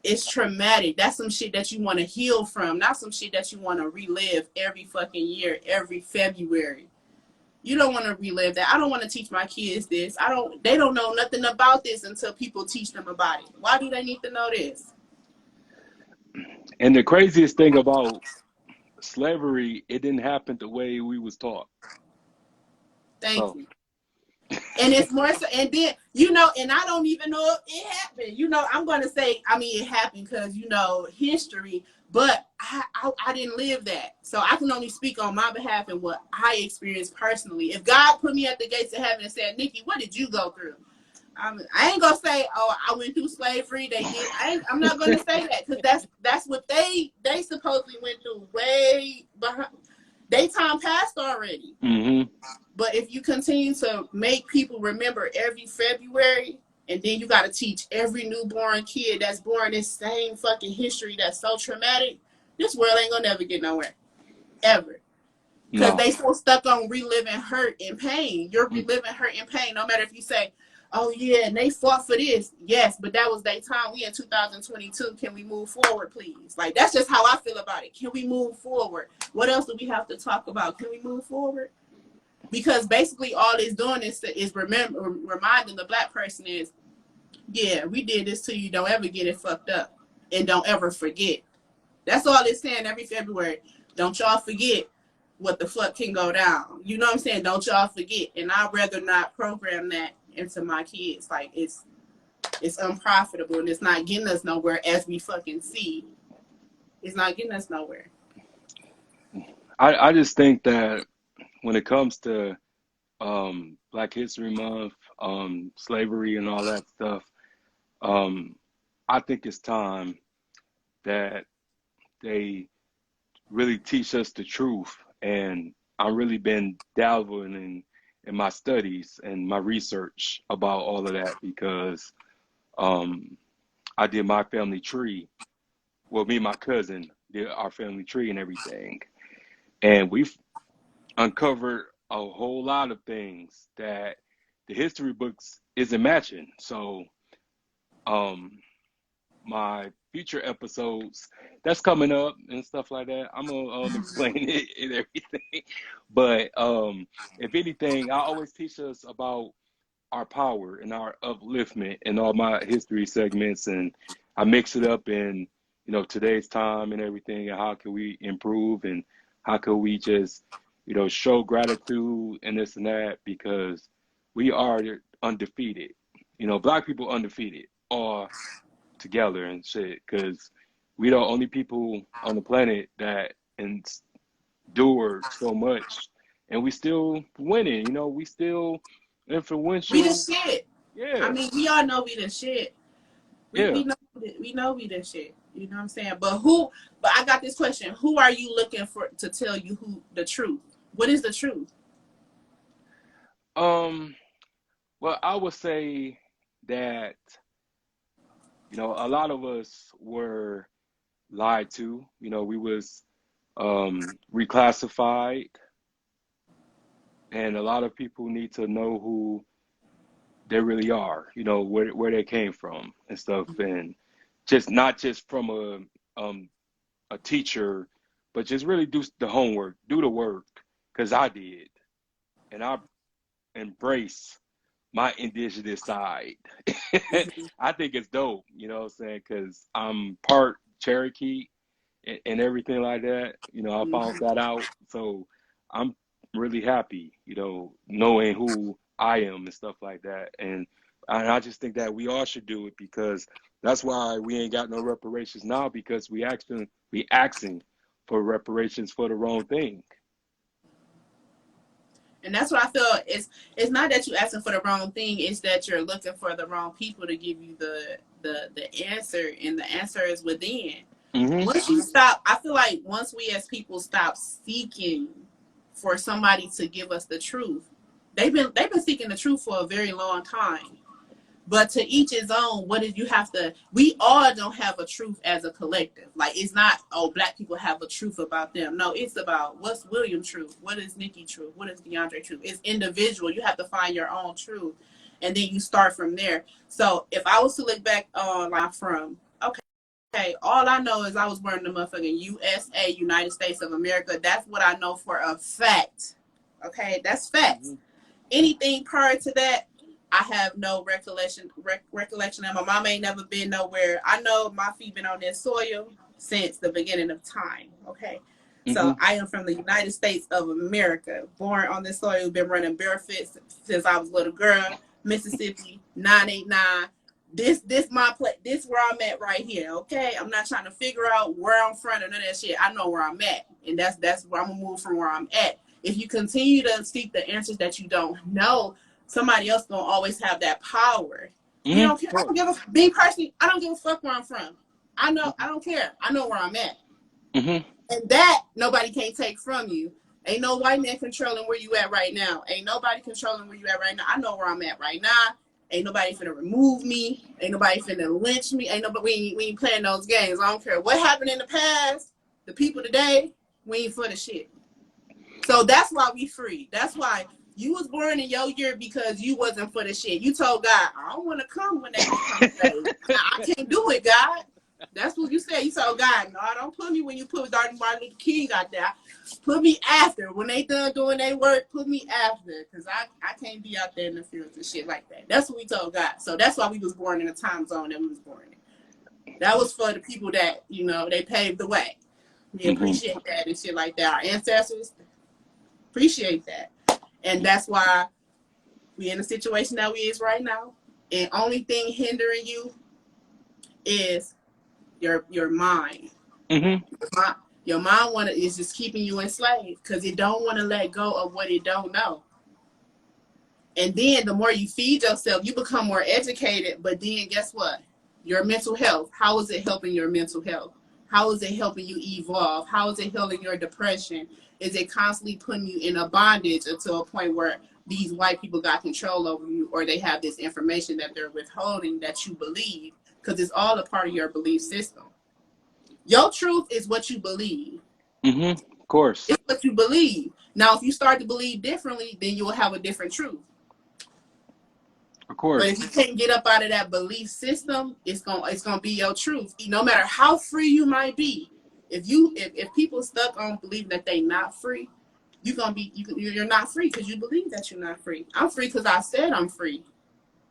It's traumatic. That's some shit that you want to heal from, not some shit that you want to relive every fucking year, every February. You don't want to relive that. I don't want to teach my kids this. They don't know nothing about this until people teach them about it. Why do they need to know this? And the craziest thing about slavery, it didn't happen the way we was taught. Thank So you. And it's more so, and then, and I don't even know if it happened. I'm going to say, it happened because, history, but I didn't live that. So I can only speak on my behalf and what I experienced personally. If God put me at the gates of heaven and said, Nikki, what did you go through? I ain't going to say, oh, I went through slavery. They did. I'm not going to say that, because that's what they supposedly went through way behind. They time passed already. mm-hmm. But if you continue to make people remember every February, and then you got to teach every newborn kid that's born this same fucking history that's so traumatic, this world ain't gonna never get nowhere, ever. Because No. they so stuck on reliving hurt and pain. You're reliving hurt and pain, no matter if you say, oh yeah, and they fought for this. Yes, but that was their time. We in 2022. Can we move forward, please? Like, that's just how I feel about it. Can we move forward? What else do we have to talk about? Can we move forward? Because basically all it's doing is reminding the black person is, yeah, we did this to you. Don't ever get it fucked up. And don't ever forget. That's all it's saying every February. Don't y'all forget what the fuck can go down. You know what I'm saying? Don't y'all forget. And I'd rather not program that into my kids. Like, it's unprofitable, and it's not getting us nowhere, as we fucking see. It's not getting us nowhere. I just think that when it comes to Black History Month, slavery and all that stuff, I think it's time that they really teach us the truth. And I've really been dabbling in my studies and my research about all of that, because I did my family tree. Well, me and my cousin did our family tree and everything. And we've uncovered a whole lot of things that the history books isn't matching. So my future episodes that's coming up and stuff like that, I'm gonna explain it and everything. But if anything, I always teach us about our power and our upliftment in all my history segments, and I mix it up in today's time and everything, and how can we improve, and how can we just show gratitude and this and that, because we are undefeated. Black people undefeated, all together and shit, because we the only people on the planet that endured so much, and we still winning. We still We the influential. shit. Yeah, We all know we the shit. yeah. We know we the shit. You know what I'm saying? But I got this question. Who are you looking for to tell you who the truth? What is the truth? Well, I would say that a lot of us were lied to. We was reclassified, and a lot of people need to know who they really are. Where they came from and stuff, and not just from a teacher, but just really do the homework, do the work, because I did, and I embrace my indigenous side. I think it's dope, what I'm saying, because I'm part Cherokee and everything like that. I found that out, so I'm really happy, knowing who I am and stuff like that. And I just think that we all should do it, because that's why we ain't got no reparations now, because we asking for reparations for the wrong thing. And that's what I feel. It's not that you're asking for the wrong thing. It's that you're looking for the wrong people to give you the answer, and the answer is within. Mm-hmm. Once you stop, I feel like once we as people stop seeking for somebody to give us the truth, they've been seeking the truth for a very long time. But to each his own. What did you have to? We all don't have a truth as a collective. Like, it's not, oh, black people have a truth about them. No, it's about what's William truth, what is Nikki truth, what is DeAndre truth. It's individual. You have to find your own truth, and then you start from there. So if I was to look back on like from, okay, all I know is I was born in the motherfucking USA, United States of America. That's what I know for a fact. Okay, that's facts. Anything prior to that, I have no recollection. And my mom ain't never been nowhere. I know my feet been on this soil since the beginning of time. Okay, so I am from the United States of America, born on this soil. Been running barefoot since I was a little girl. Mississippi 989. This my place. This where I'm at right here. Okay, I'm not trying to figure out where I'm from or none of that shit. I know where I'm at, and that's where I'm gonna move from where I'm at. If you continue to seek the answers that you don't know, somebody else gonna always have that power. You don't care. I don't give a me personally. I don't give a fuck where I'm from. I know. I don't care. I know where I'm at, and that nobody can take from you. Ain't no white man controlling where you at right now. Ain't nobody controlling where you at right now. I know where I'm at right now. Ain't nobody finna remove me. Ain't nobody finna lynch me. Ain't nobody. We ain't playing those games. I don't care what happened in the past. The people today, we ain't for the shit. So that's why we free. That's why you was born in your year, because you wasn't for the shit. You told God, I don't want to come when they come today. I can't do it, God. That's what you said. You told God, no, don't put me when you put Martin Luther King out there. Put me after. When they done doing their work, put me after. Because I can't be out there in the fields and shit like that. That's what we told God. So that's why we was born in the time zone that we was born in. That was for the people that, they paved the way. We appreciate that and shit like that. Our ancestors appreciate that. And that's why we in the situation that we is right now. And only thing hindering you is your mind. Your mind is just keeping you enslaved because it don't want to let go of what it don't know. And then the more you feed yourself, you become more educated. But then guess what? Your mental health. How is it helping your mental health? How is it helping you evolve? How is it healing your depression? Is it constantly putting you in a bondage until a point where these white people got control over you, or they have this information that they're withholding that you believe, because it's all a part of your belief system. Your truth is what you believe. Of course. It's what you believe. Now, if you start to believe differently, then you will have a different truth. Of course. But if you can't get up out of that belief system, it's gonna be your truth. No matter how free you might be, if people stuck on believing that they not free, you're not free because you believe that you're not free. I'm free because I said I'm free.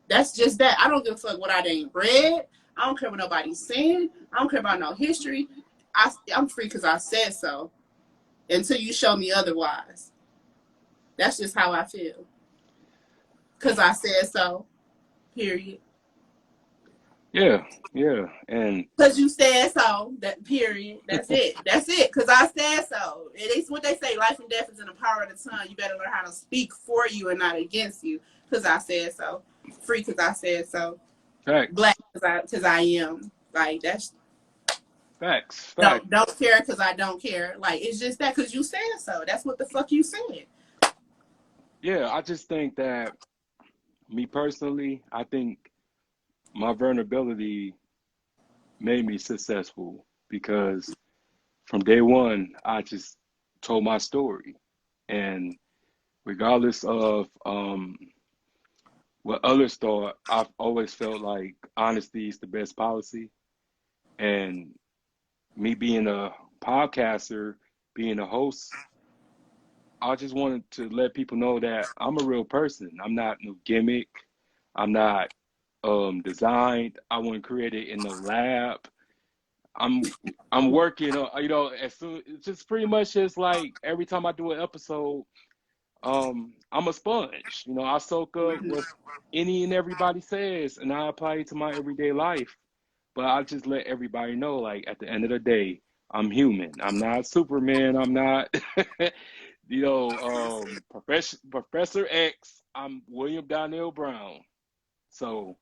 That's just that. I don't give a fuck what I ain't read. I don't care what nobody's saying. I don't care about no history. I'm free because I said so. Until you show me otherwise. That's just how I feel. Because I said so. Period. Yeah. And because you said so. That period. That's it. That's it. Because I said so. It's what they say. Life and death is in the power of the tongue. You better learn how to speak for you and not against you. Because I said so. Free because I said so. Facts. Black because I am. Like, that's facts. Don't care because I don't care. Like, it's just that because you said so. That's what the fuck you said. Yeah, I just think that, me personally, I think my vulnerability made me successful because from day one, I just told my story. And regardless of what others thought, I've always felt like honesty is the best policy. And me being a podcaster, being a host, I just wanted to let people know that I'm a real person. I'm not no gimmick. I'm not designed. I wasn't created in the lab. I'm working on, as soon, it's just pretty much just like every time I do an episode, I'm a sponge. I soak up what any and everybody says and I apply it to my everyday life. But I just let everybody know, like, at the end of the day, I'm human. I'm not Superman. I'm not, Professor X. I'm William Donnell Brown. So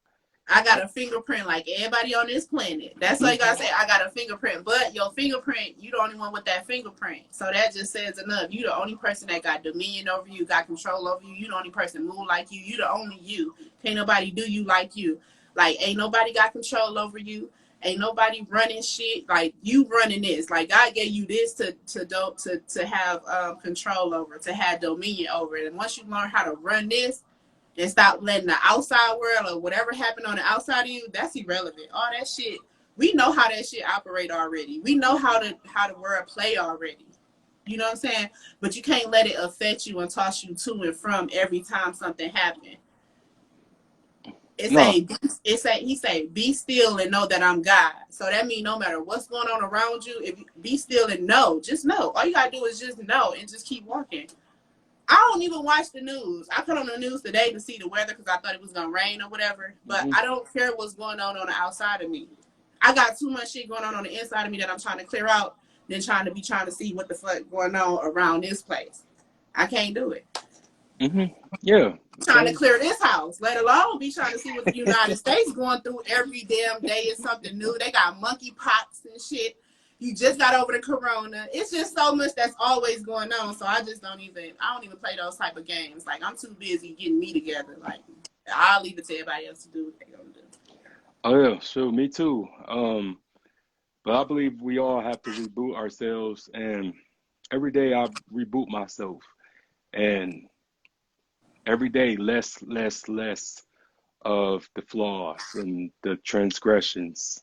I got a fingerprint like everybody on this planet. That's all you gotta say. I got a fingerprint. But your fingerprint, you the only one with that fingerprint. So that just says enough. You the only person that got dominion over you, got control over you. You the only person move like you. You the only you. Can't nobody do you like you. Like, ain't nobody got control over you. Ain't nobody running shit. Like, you running this. Like, God gave you this to have control over, to have dominion over it. And once you learn how to run this, and stop letting the outside world or whatever happened on the outside of you, that's irrelevant. All that shit, we know how that shit operate already. We know how the world play already. You know what I'm saying? But you can't let it affect you and toss you to and from every time something happens. He say, be still and know that I'm God. So that means no matter what's going on around you, if you be still and know, just know. All you gotta do is just know and just keep walking. I don't even watch the news. I put on the news today to see the weather because I thought it was going to rain or whatever. But I don't care what's going on the outside of me. I got too much shit going on the inside of me that I'm trying to clear out than trying to see what the fuck going on around this place. I can't do it. Yeah. Trying to clear this house, let alone be trying to see what the United States going through every damn day is something new. They got monkeypox and shit. You just got over the corona. It's just so much that's always going on. So I don't even play those type of games. Like, I'm too busy getting me together. Like, I'll leave it to everybody else to do what they're gonna do. Oh yeah, sure, me too. But I believe we all have to reboot ourselves, and every day I reboot myself, and every day less of the flaws and the transgressions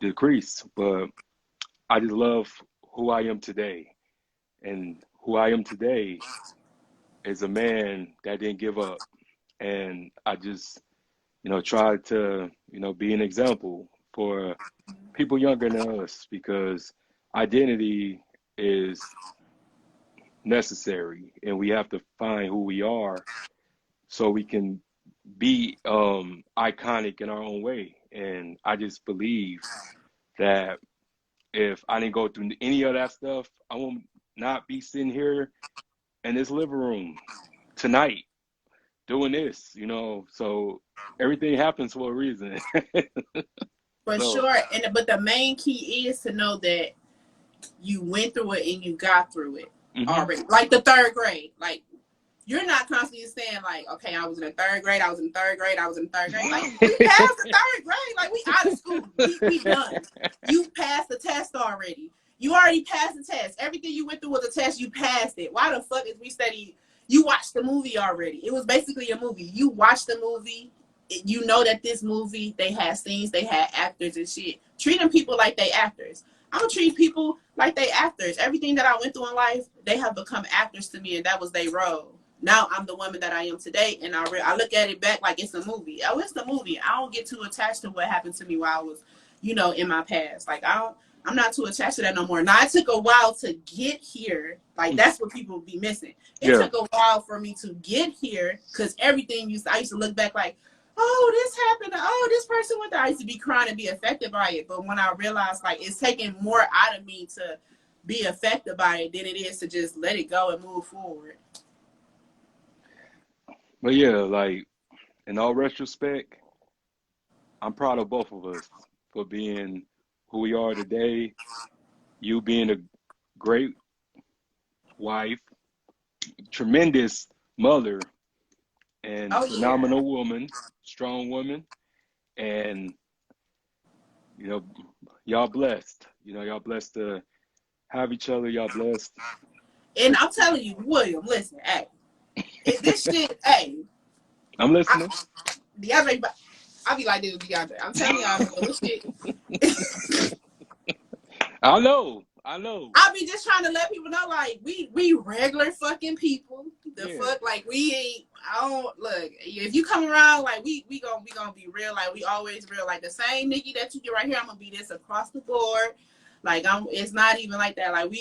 decrease. But I just love who I am today. And who I am today is a man that didn't give up. And I just, try to, be an example for people younger than us, because identity is necessary and we have to find who we are so we can be iconic in our own way. And I just believe that if I didn't go through any of that stuff, I won't not be sitting here in this living room tonight doing this, So everything happens for a reason. For sure. But the main key is to know that you went through it and you got through it already. Like the third grade. Like, you're not constantly saying, like, okay, I was in the third grade, I was in the third grade, I was in the third grade. Like, we passed the third grade. Like, we out of school. We done. You passed the test already. You already passed the test. Everything you went through was a test. You passed it. Why the fuck is we study? You watched the movie already. It was basically a movie. You watched the movie. You know that this movie, they had scenes, they had actors and shit. Treating people like they actors. I don't treat people like they actors. Everything that I went through in life, they have become actors to me, and that was their role. Now I'm the woman that I am today, and I look at it back like it's a movie. Oh, it's the movie. I don't get too attached to what happened to me while I was, in my past. Like, I'm not too attached to that no more. Now, it took a while to get here. Like, that's what people be missing. It took a while for me to get here, because everything I used to look back like, oh, this happened. Oh, this person went there. I used to be crying and be affected by it. But when I realized, like, it's taking more out of me to be affected by it than it is to just let it go and move forward. But yeah, like, in all retrospect, I'm proud of both of us for being who we are today. You being a great wife, tremendous mother, and phenomenal woman, strong woman. And, y'all blessed. Y'all blessed to have each other. Y'all blessed. And I'm telling you, William, listen, hey. This shit, hey. I'm listening. DeAndre, I be like this with DeAndre. I'm telling y'all, this shit. I know. I be just trying to let people know, like, we regular fucking people. Fuck, like, we ain't. I don't look. If you come around, like, we gonna be real. Like, we always real. Like, the same Nikki that you get right here, I'm gonna be this across the board. Like, it's not even like that. Like,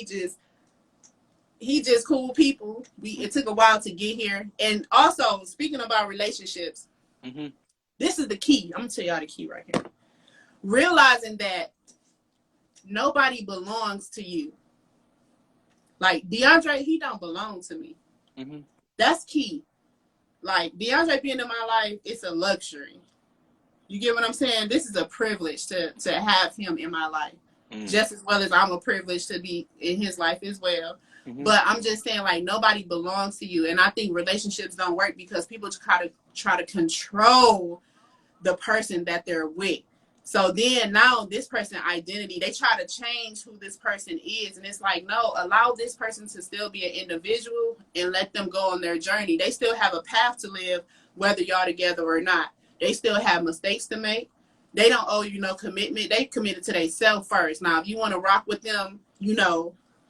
he just cool people. It took a while to get here. And also, speaking about relationships, this is the key. I'm gonna tell y'all the key right here. Realizing that nobody belongs to you. Like, DeAndre, he don't belong to me. That's key. Like, DeAndre being in my life, it's a luxury. You get what I'm saying? This is a privilege to have him in my life, Mm. just as well as I'm a privilege to be in his life as well. Mm-hmm. But I'm just saying, like, nobody belongs to you, and I think relationships don't work because people try to control the person that they're with. So then now this person identity, they try to change who this person is. And it's like, no, allow this person to still be an individual and let them go on their journey. They still have a path to live, whether y'all together or not. They still have mistakes to make. They don't owe you no commitment. They committed to themselves first. Now, if you want to rock with them,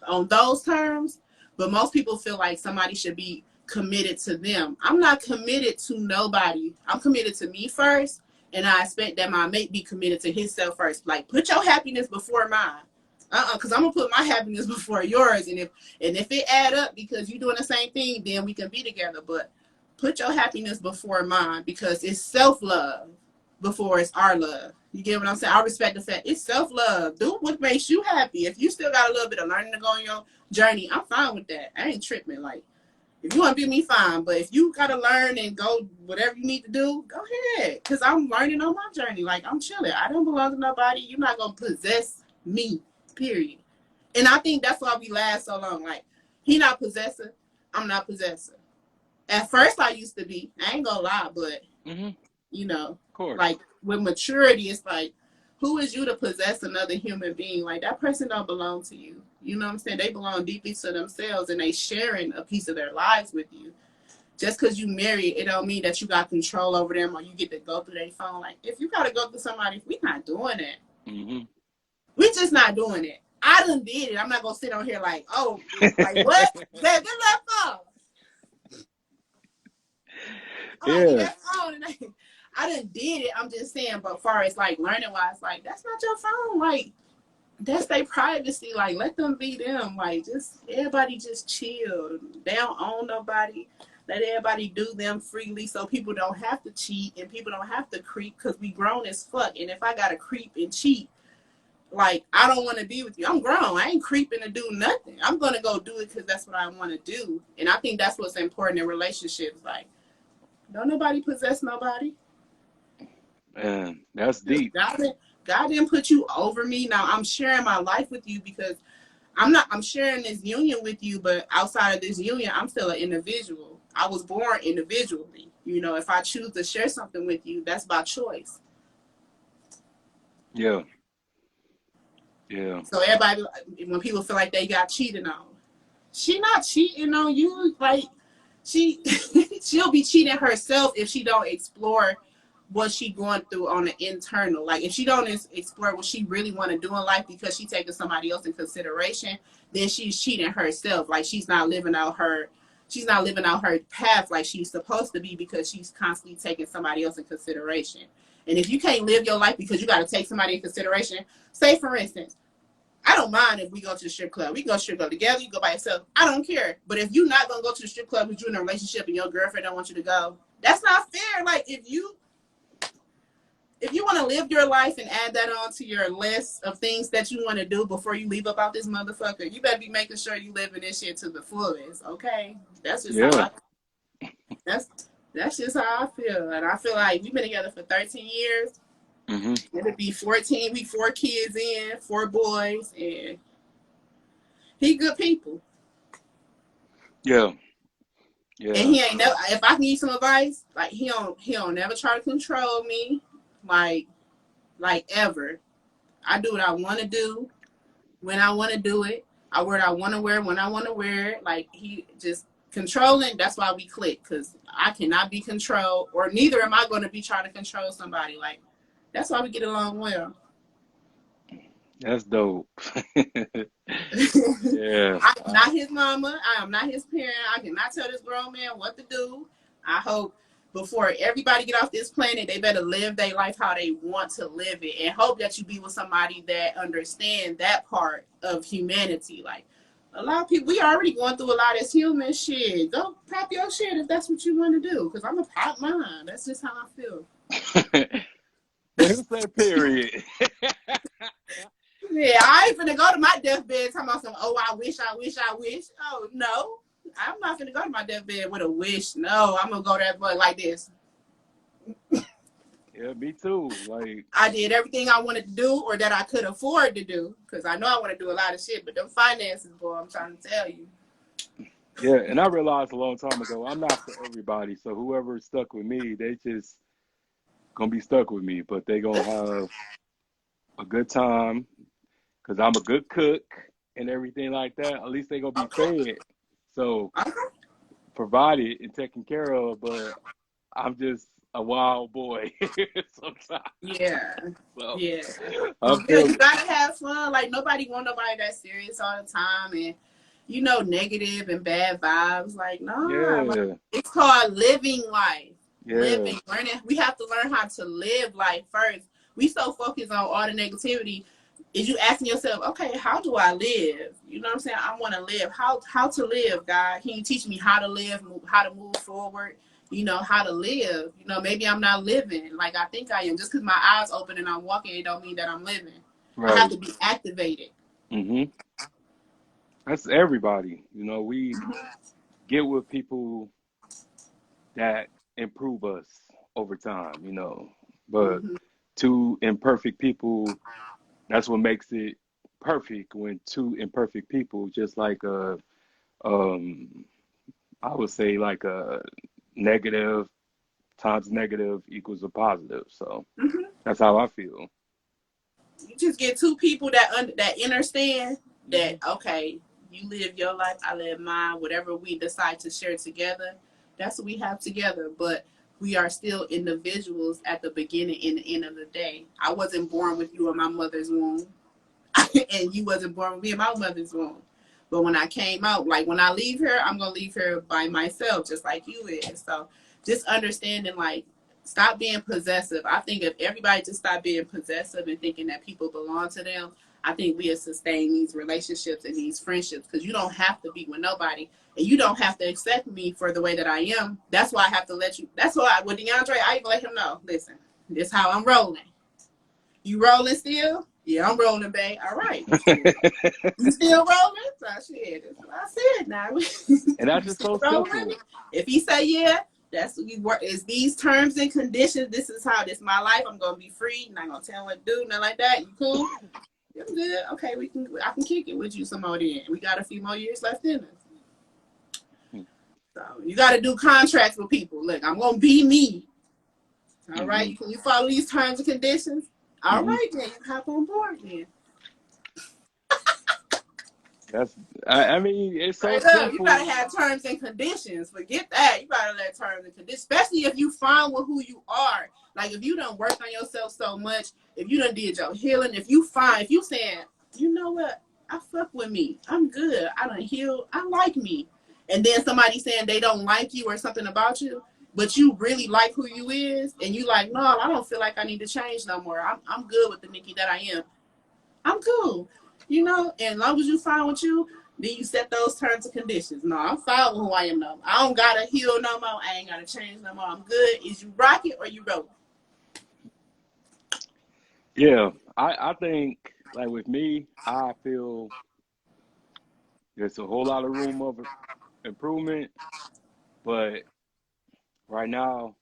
on those terms, but most people feel like somebody should be committed to them. I'm not committed to nobody. I'm committed to me first, and I expect that my mate be committed to himself first. Like, put your happiness before mine. Because I'm gonna put my happiness before yours, and if it add up because you're doing the same thing, then we can be together. But put your happiness before mine because it's self-love before it's our love. You get what I'm saying? I respect the fact it's self-love. Do what makes you happy. If you still got a little bit of learning to go on your journey, I'm fine with that. I ain't tripping. Like, if you want to be me, fine. But if you got to learn and go whatever you need to do, go ahead. Because I'm learning on my journey. Like, I'm chilling. I don't belong to nobody. You're not going to possess me, period. And I think that's why we last so long. Like, he not possessive. I'm not possessive. At first, I used to be. I ain't going to lie. But, Of course. like, with maturity, it's like, who is you to possess another human being? Like, that person don't belong to you. You know what I'm saying? They belong deeply to themselves, and they sharing a piece of their lives with you. Just because you married, it don't mean that you got control over them or you get to go through their phone. Like, if you got to go through somebody, we not doing that. Mm-hmm. We just not doing it. I done did it. I'm not going to sit on here like, oh, like, what? Get that phone. I need that phone. And I done did it. I'm just saying, but far as, like, learning-wise, like, that's not your phone. Like, that's their privacy. Like, let them be them. Like, just everybody just chill. They don't own nobody. Let everybody do them freely so people don't have to cheat and people don't have to creep because we grown as fuck. And if I gotta creep and cheat, like, I don't want to be with you. I'm grown. I ain't creeping to do nothing. I'm gonna go do it because that's what I want to do. And I think that's what's important in relationships. Like, don't nobody possess nobody. Man, that's deep. God didn't put you over me. Now I'm sharing my life with you because I'm sharing this union with you, but outside of this union, I'm still an individual. I was born individually. If I choose to share something with you, that's by choice. Yeah. Yeah. So everybody, when people feel like they got cheated on, she not cheating on you. Like, she'll be cheating herself if she don't explore what she going through on the internal. Like, if she don't explore what she really want to do in life because she taking somebody else in consideration, then she's cheating herself. Like, she's not living out her path like she's supposed to be because she's constantly taking somebody else in consideration. And if you can't live your life because you got to take somebody in consideration, say for instance, I don't mind if we go to the strip club. We can go to the strip club together. You go by yourself. I don't care. But if you're not going to go to the strip club because you're in a relationship and your girlfriend don't want you to go, that's not fair. Like, if you want to live your life and add that on to your list of things that you want to do before you leave about this motherfucker, you better be making sure you living this shit to the fullest, okay? That's just how that's just how I feel. And I feel like we've been together for 13 years. Mm-hmm. It'll be 14. We 4 kids in, 4 boys, and he good people. Yeah. Yeah. And he ain't never. If I need some advice, like, he don't never try to control me, like ever. I do what I want to do when I want to do it. I wear what I want to wear when I want to wear it. Like, he just controlling. That's why we click, because I cannot be controlled, or neither am I going to be trying to control somebody. Like, that's why we get along well. That's dope. Yeah. I'm not his mama. I am not his parent. I cannot tell this grown man what to do. I hope before everybody get off this planet, they better live their life how they want to live it, and hope that you be with somebody that understands that part of humanity. Like, a lot of people, we already going through a lot as human shit. Go pop your shit if that's what you want to do, because I'm going to pop mine. That's just how I feel. Who said period? Yeah, I ain't finna go to my deathbed talking about some, oh, I wish. Oh, no. I'm not finna go to my deathbed with a wish. No, I'm gonna go that way like this. Yeah, me too. Like, I did everything I wanted to do or that I could afford to do, because I know I want to do a lot of shit, but them finances, boy, I'm trying to tell you. yeah, and I realized a long time ago, I'm not for everybody. So whoever's stuck with me, they just gonna be stuck with me, but they gonna have a good time because I'm a good cook and everything like that. At least they gonna be Okay. fed. So Okay. provided and taken care of, but I'm just a wild boy sometimes. Yeah. So Yeah. I It's good. feel You gotta have fun. Like nobody want nobody that serious all the time and negative and bad vibes. Like, no, like, yeah, it's called living life. yeah, Living. Learning. We have to learn how to live life first. We so focused on all the negativity. Is you asking yourself, okay, how do I live? You know what I'm saying? I want to live. How to live, God? Can you teach me how to live, how to move forward? How to live. Maybe I'm not living like I think I am. Just because my eyes open and I'm walking, it don't mean that I'm living. I have right. to be activated. Hmm. That's everybody. We get with people that improve us over time. But Mm-hmm. two imperfect people, that's what makes it perfect when two imperfect people, just like um I would say like a negative times negative equals a positive. So Mm-hmm. that's how I feel. You just get two people that understand that, Hmm. okay, you live your life, I live mine. Whatever we decide to share together, that's what we have together. But we are still individuals at the beginning and the end of the day. I wasn't born with you in my mother's womb. And you wasn't born with me in my mother's womb. But when I came out, like when I leave here, I'm gonna leave here by myself, just like you is. So just understanding, like, stop being possessive. I think if everybody just stop being possessive and thinking that people belong to them, I think we will sustain these relationships and these friendships, because you don't have to be with nobody, and you don't have to accept me for the way that I am. That's why I have to let you. That's why with DeAndre, I even let him know. Listen, this is how I'm rolling. You rolling still? Yeah, I'm rolling, babe. All right. You still rolling? So shit, that's what I said now. And that's You just still so rolling with me? simple. If he say yeah, that's what you work. Is these terms and conditions. This is how this my life. I'm gonna be free. Not gonna tell him what to do. Nothing like that. You cool? I'm good. Okay, I can kick it with you some more. Then we got a few more years left in us. So you got to do contracts with people. Look, I'm gonna be me. All Hmm. right. Can you follow these terms and conditions? All Hmm. right, then you hop on board then. That's, I mean, it's so Straight up, you simple. gotta have terms and conditions. Forget that. You gotta let terms and conditions, especially if you find with who you are. Like if you done worked on yourself so much, if you done did your healing, if you saying, you know what, I fuck with me, I'm good, I done healed, I like me, and then somebody saying they don't like you or something about you, but you really like who you is, and you like, no, I don't feel like I need to change no more. I'm good with the Nikki that I am. I'm cool. And as long as you fine with you, then you set those terms and conditions. No, I'm fine with who I am now. I don't gotta heal no more. I ain't gotta change no more. I'm good. Is you rock it or you roll? Yeah, I think like with me, I feel there's a whole lot of room of improvement, but right now,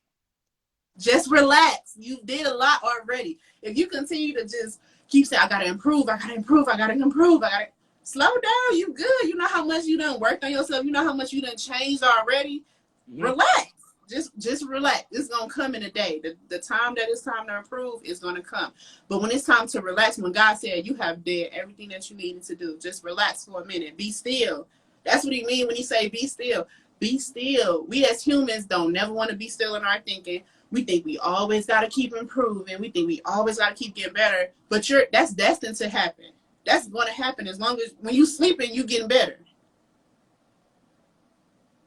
Just relax. You did a lot already. If you continue to just keep saying, I gotta improve, I gotta improve, I gotta improve, I gotta slow down, you good. You know how much you done worked on yourself, you know how much you done changed already. mhm, Relax. Just relax. It's gonna come in a day. The time that it's time to improve is gonna come. But when it's time to relax, when God said you have did everything that you needed to do, just relax for a minute. Be still. That's what he mean when he say be still. Be still. We as humans don't never want to be still in our thinking. We think we always gotta keep improving. We think we always gotta keep getting better. But that's destined to happen. That's gonna happen as long as when you sleeping, you getting better.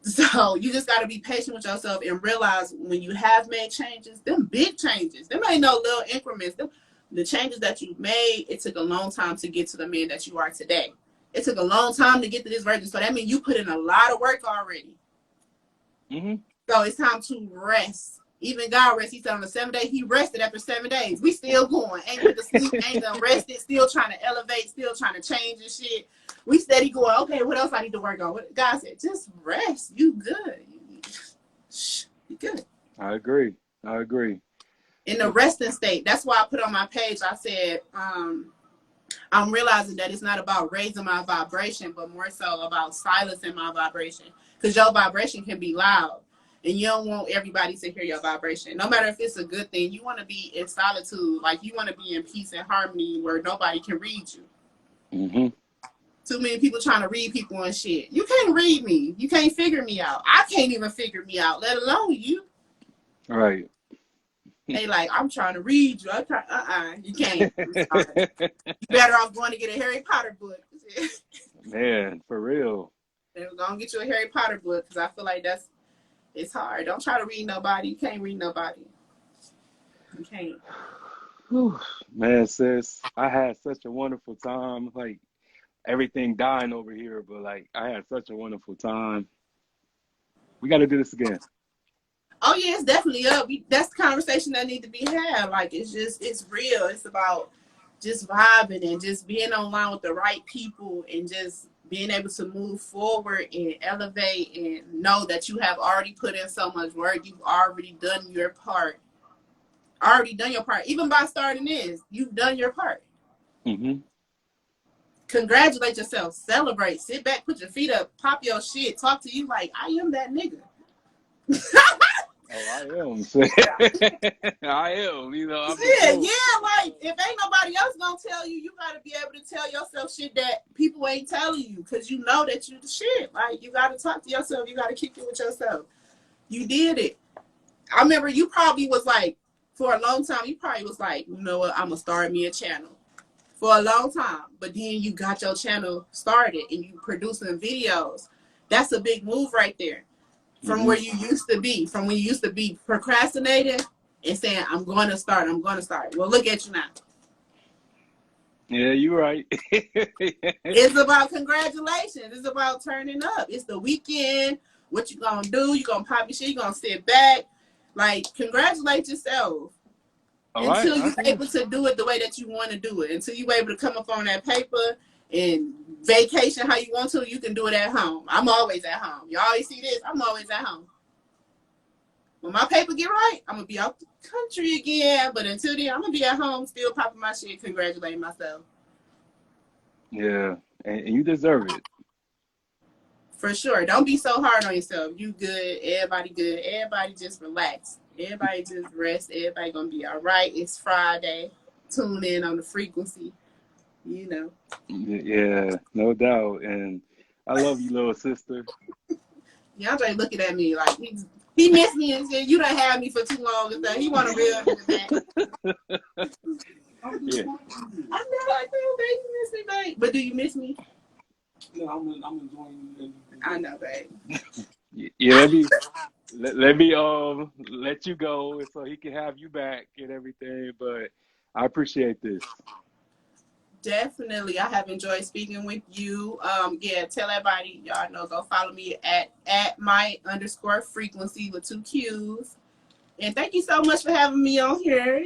So you just got to be patient with yourself and realize when you have made changes, them big changes, them ain't no little increments. The changes that you made, it took a long time to get to the man that you are today. It took a long time to get to this version. So that means you put in a lot of work already. mhm. So it's time to rest. Even God rest. He said on the 7th day, he rested after 7 days. We still going. Ain't went to sleep, ain't done rested, still trying to elevate, still trying to change and shit. We steady going, okay, what else I need to work on? God said, just rest. You good. You good. I agree. I agree. in the resting state. That's why I put on my page, I said, I'm realizing that it's not about raising my vibration, but more so about silencing my vibration. Because your vibration can be loud, and you don't want everybody to hear your vibration. No matter if it's a good thing, you want to be in solitude. Like, you want to be in peace and harmony where nobody can read you. Mm-hmm. Too many people trying to read people and shit. You can't read me. You can't figure me out. I can't even figure me out, let alone you. Right. They like, I'm trying to read you. I'm trying. You can't. You better off going to get a Harry Potter book. Man, for real. They're gonna get you a Harry Potter book because I feel like it's hard. Don't try to read nobody. You can't read nobody. You can't. Whew. Man, sis, I had such a wonderful time. Like, everything dying over here, but like, I had such a wonderful time. We got to do this again. Oh yeah, it's definitely up. That's the conversation that need to be had. Like, it's real. It's about just vibing and just being online with the right people and just being able to move forward and elevate and know that you have already put in so much work. You've already done your part. Even by starting this, you've done your part. Mm-hmm. Congratulate yourself. Celebrate. Sit back. Put your feet up. Pop your shit. Talk to you like, I am that nigga. Oh, I am. I am. You know, I'm like, if ain't nobody else gonna tell you, you gotta be able to tell yourself shit that people ain't telling you, because you know that you the shit. Like, you gotta talk to yourself. You gotta kick it with yourself. You did it. I remember you probably was like, for a long time, you probably was like, you know what, I'm gonna start me a channel. For a long time. But then you got your channel started and you producing videos. That's a big move right there. From where you used to be, from when you used to be procrastinating and saying, I'm going to start. Well, look at you now. Yeah, you're right. It's about congratulations. It's about turning up. It's the weekend. What you gonna do? You gonna pop your shit? You gonna sit back? Like, congratulate yourself. Until you're able to do it the way that you want to do it. Until you're able to come up on that paper and vacation how you want to, you can do it at home. I'm always at home. You always see this. I'm always at home. When my paper get right, I'm going to be out the country again. But until then, I'm going to be at home still popping my shit, congratulating myself. Yeah, and you deserve it. For sure. Don't be so hard on yourself. You good. Everybody good. Everybody just relax. Everybody just rest. Everybody going to be all right. It's Friday. Tune in on the frequency. You know. Yeah, no doubt. And I love you, little sister. Y'all looking at me like he missed me and said, you done had me for too long and stuff. He want to real nigga back. Yeah. I'm not like, oh, babe, you miss me, babe. But do you miss me? Yeah, I'm enjoying it. I know, babe. Yeah, let me let you go so he can have you back and everything. But I appreciate this. Definitely. I have enjoyed speaking with you. Yeah, tell everybody, y'all know, go follow me at my_frequency with 2 Q's. And thank you so much for having me on here.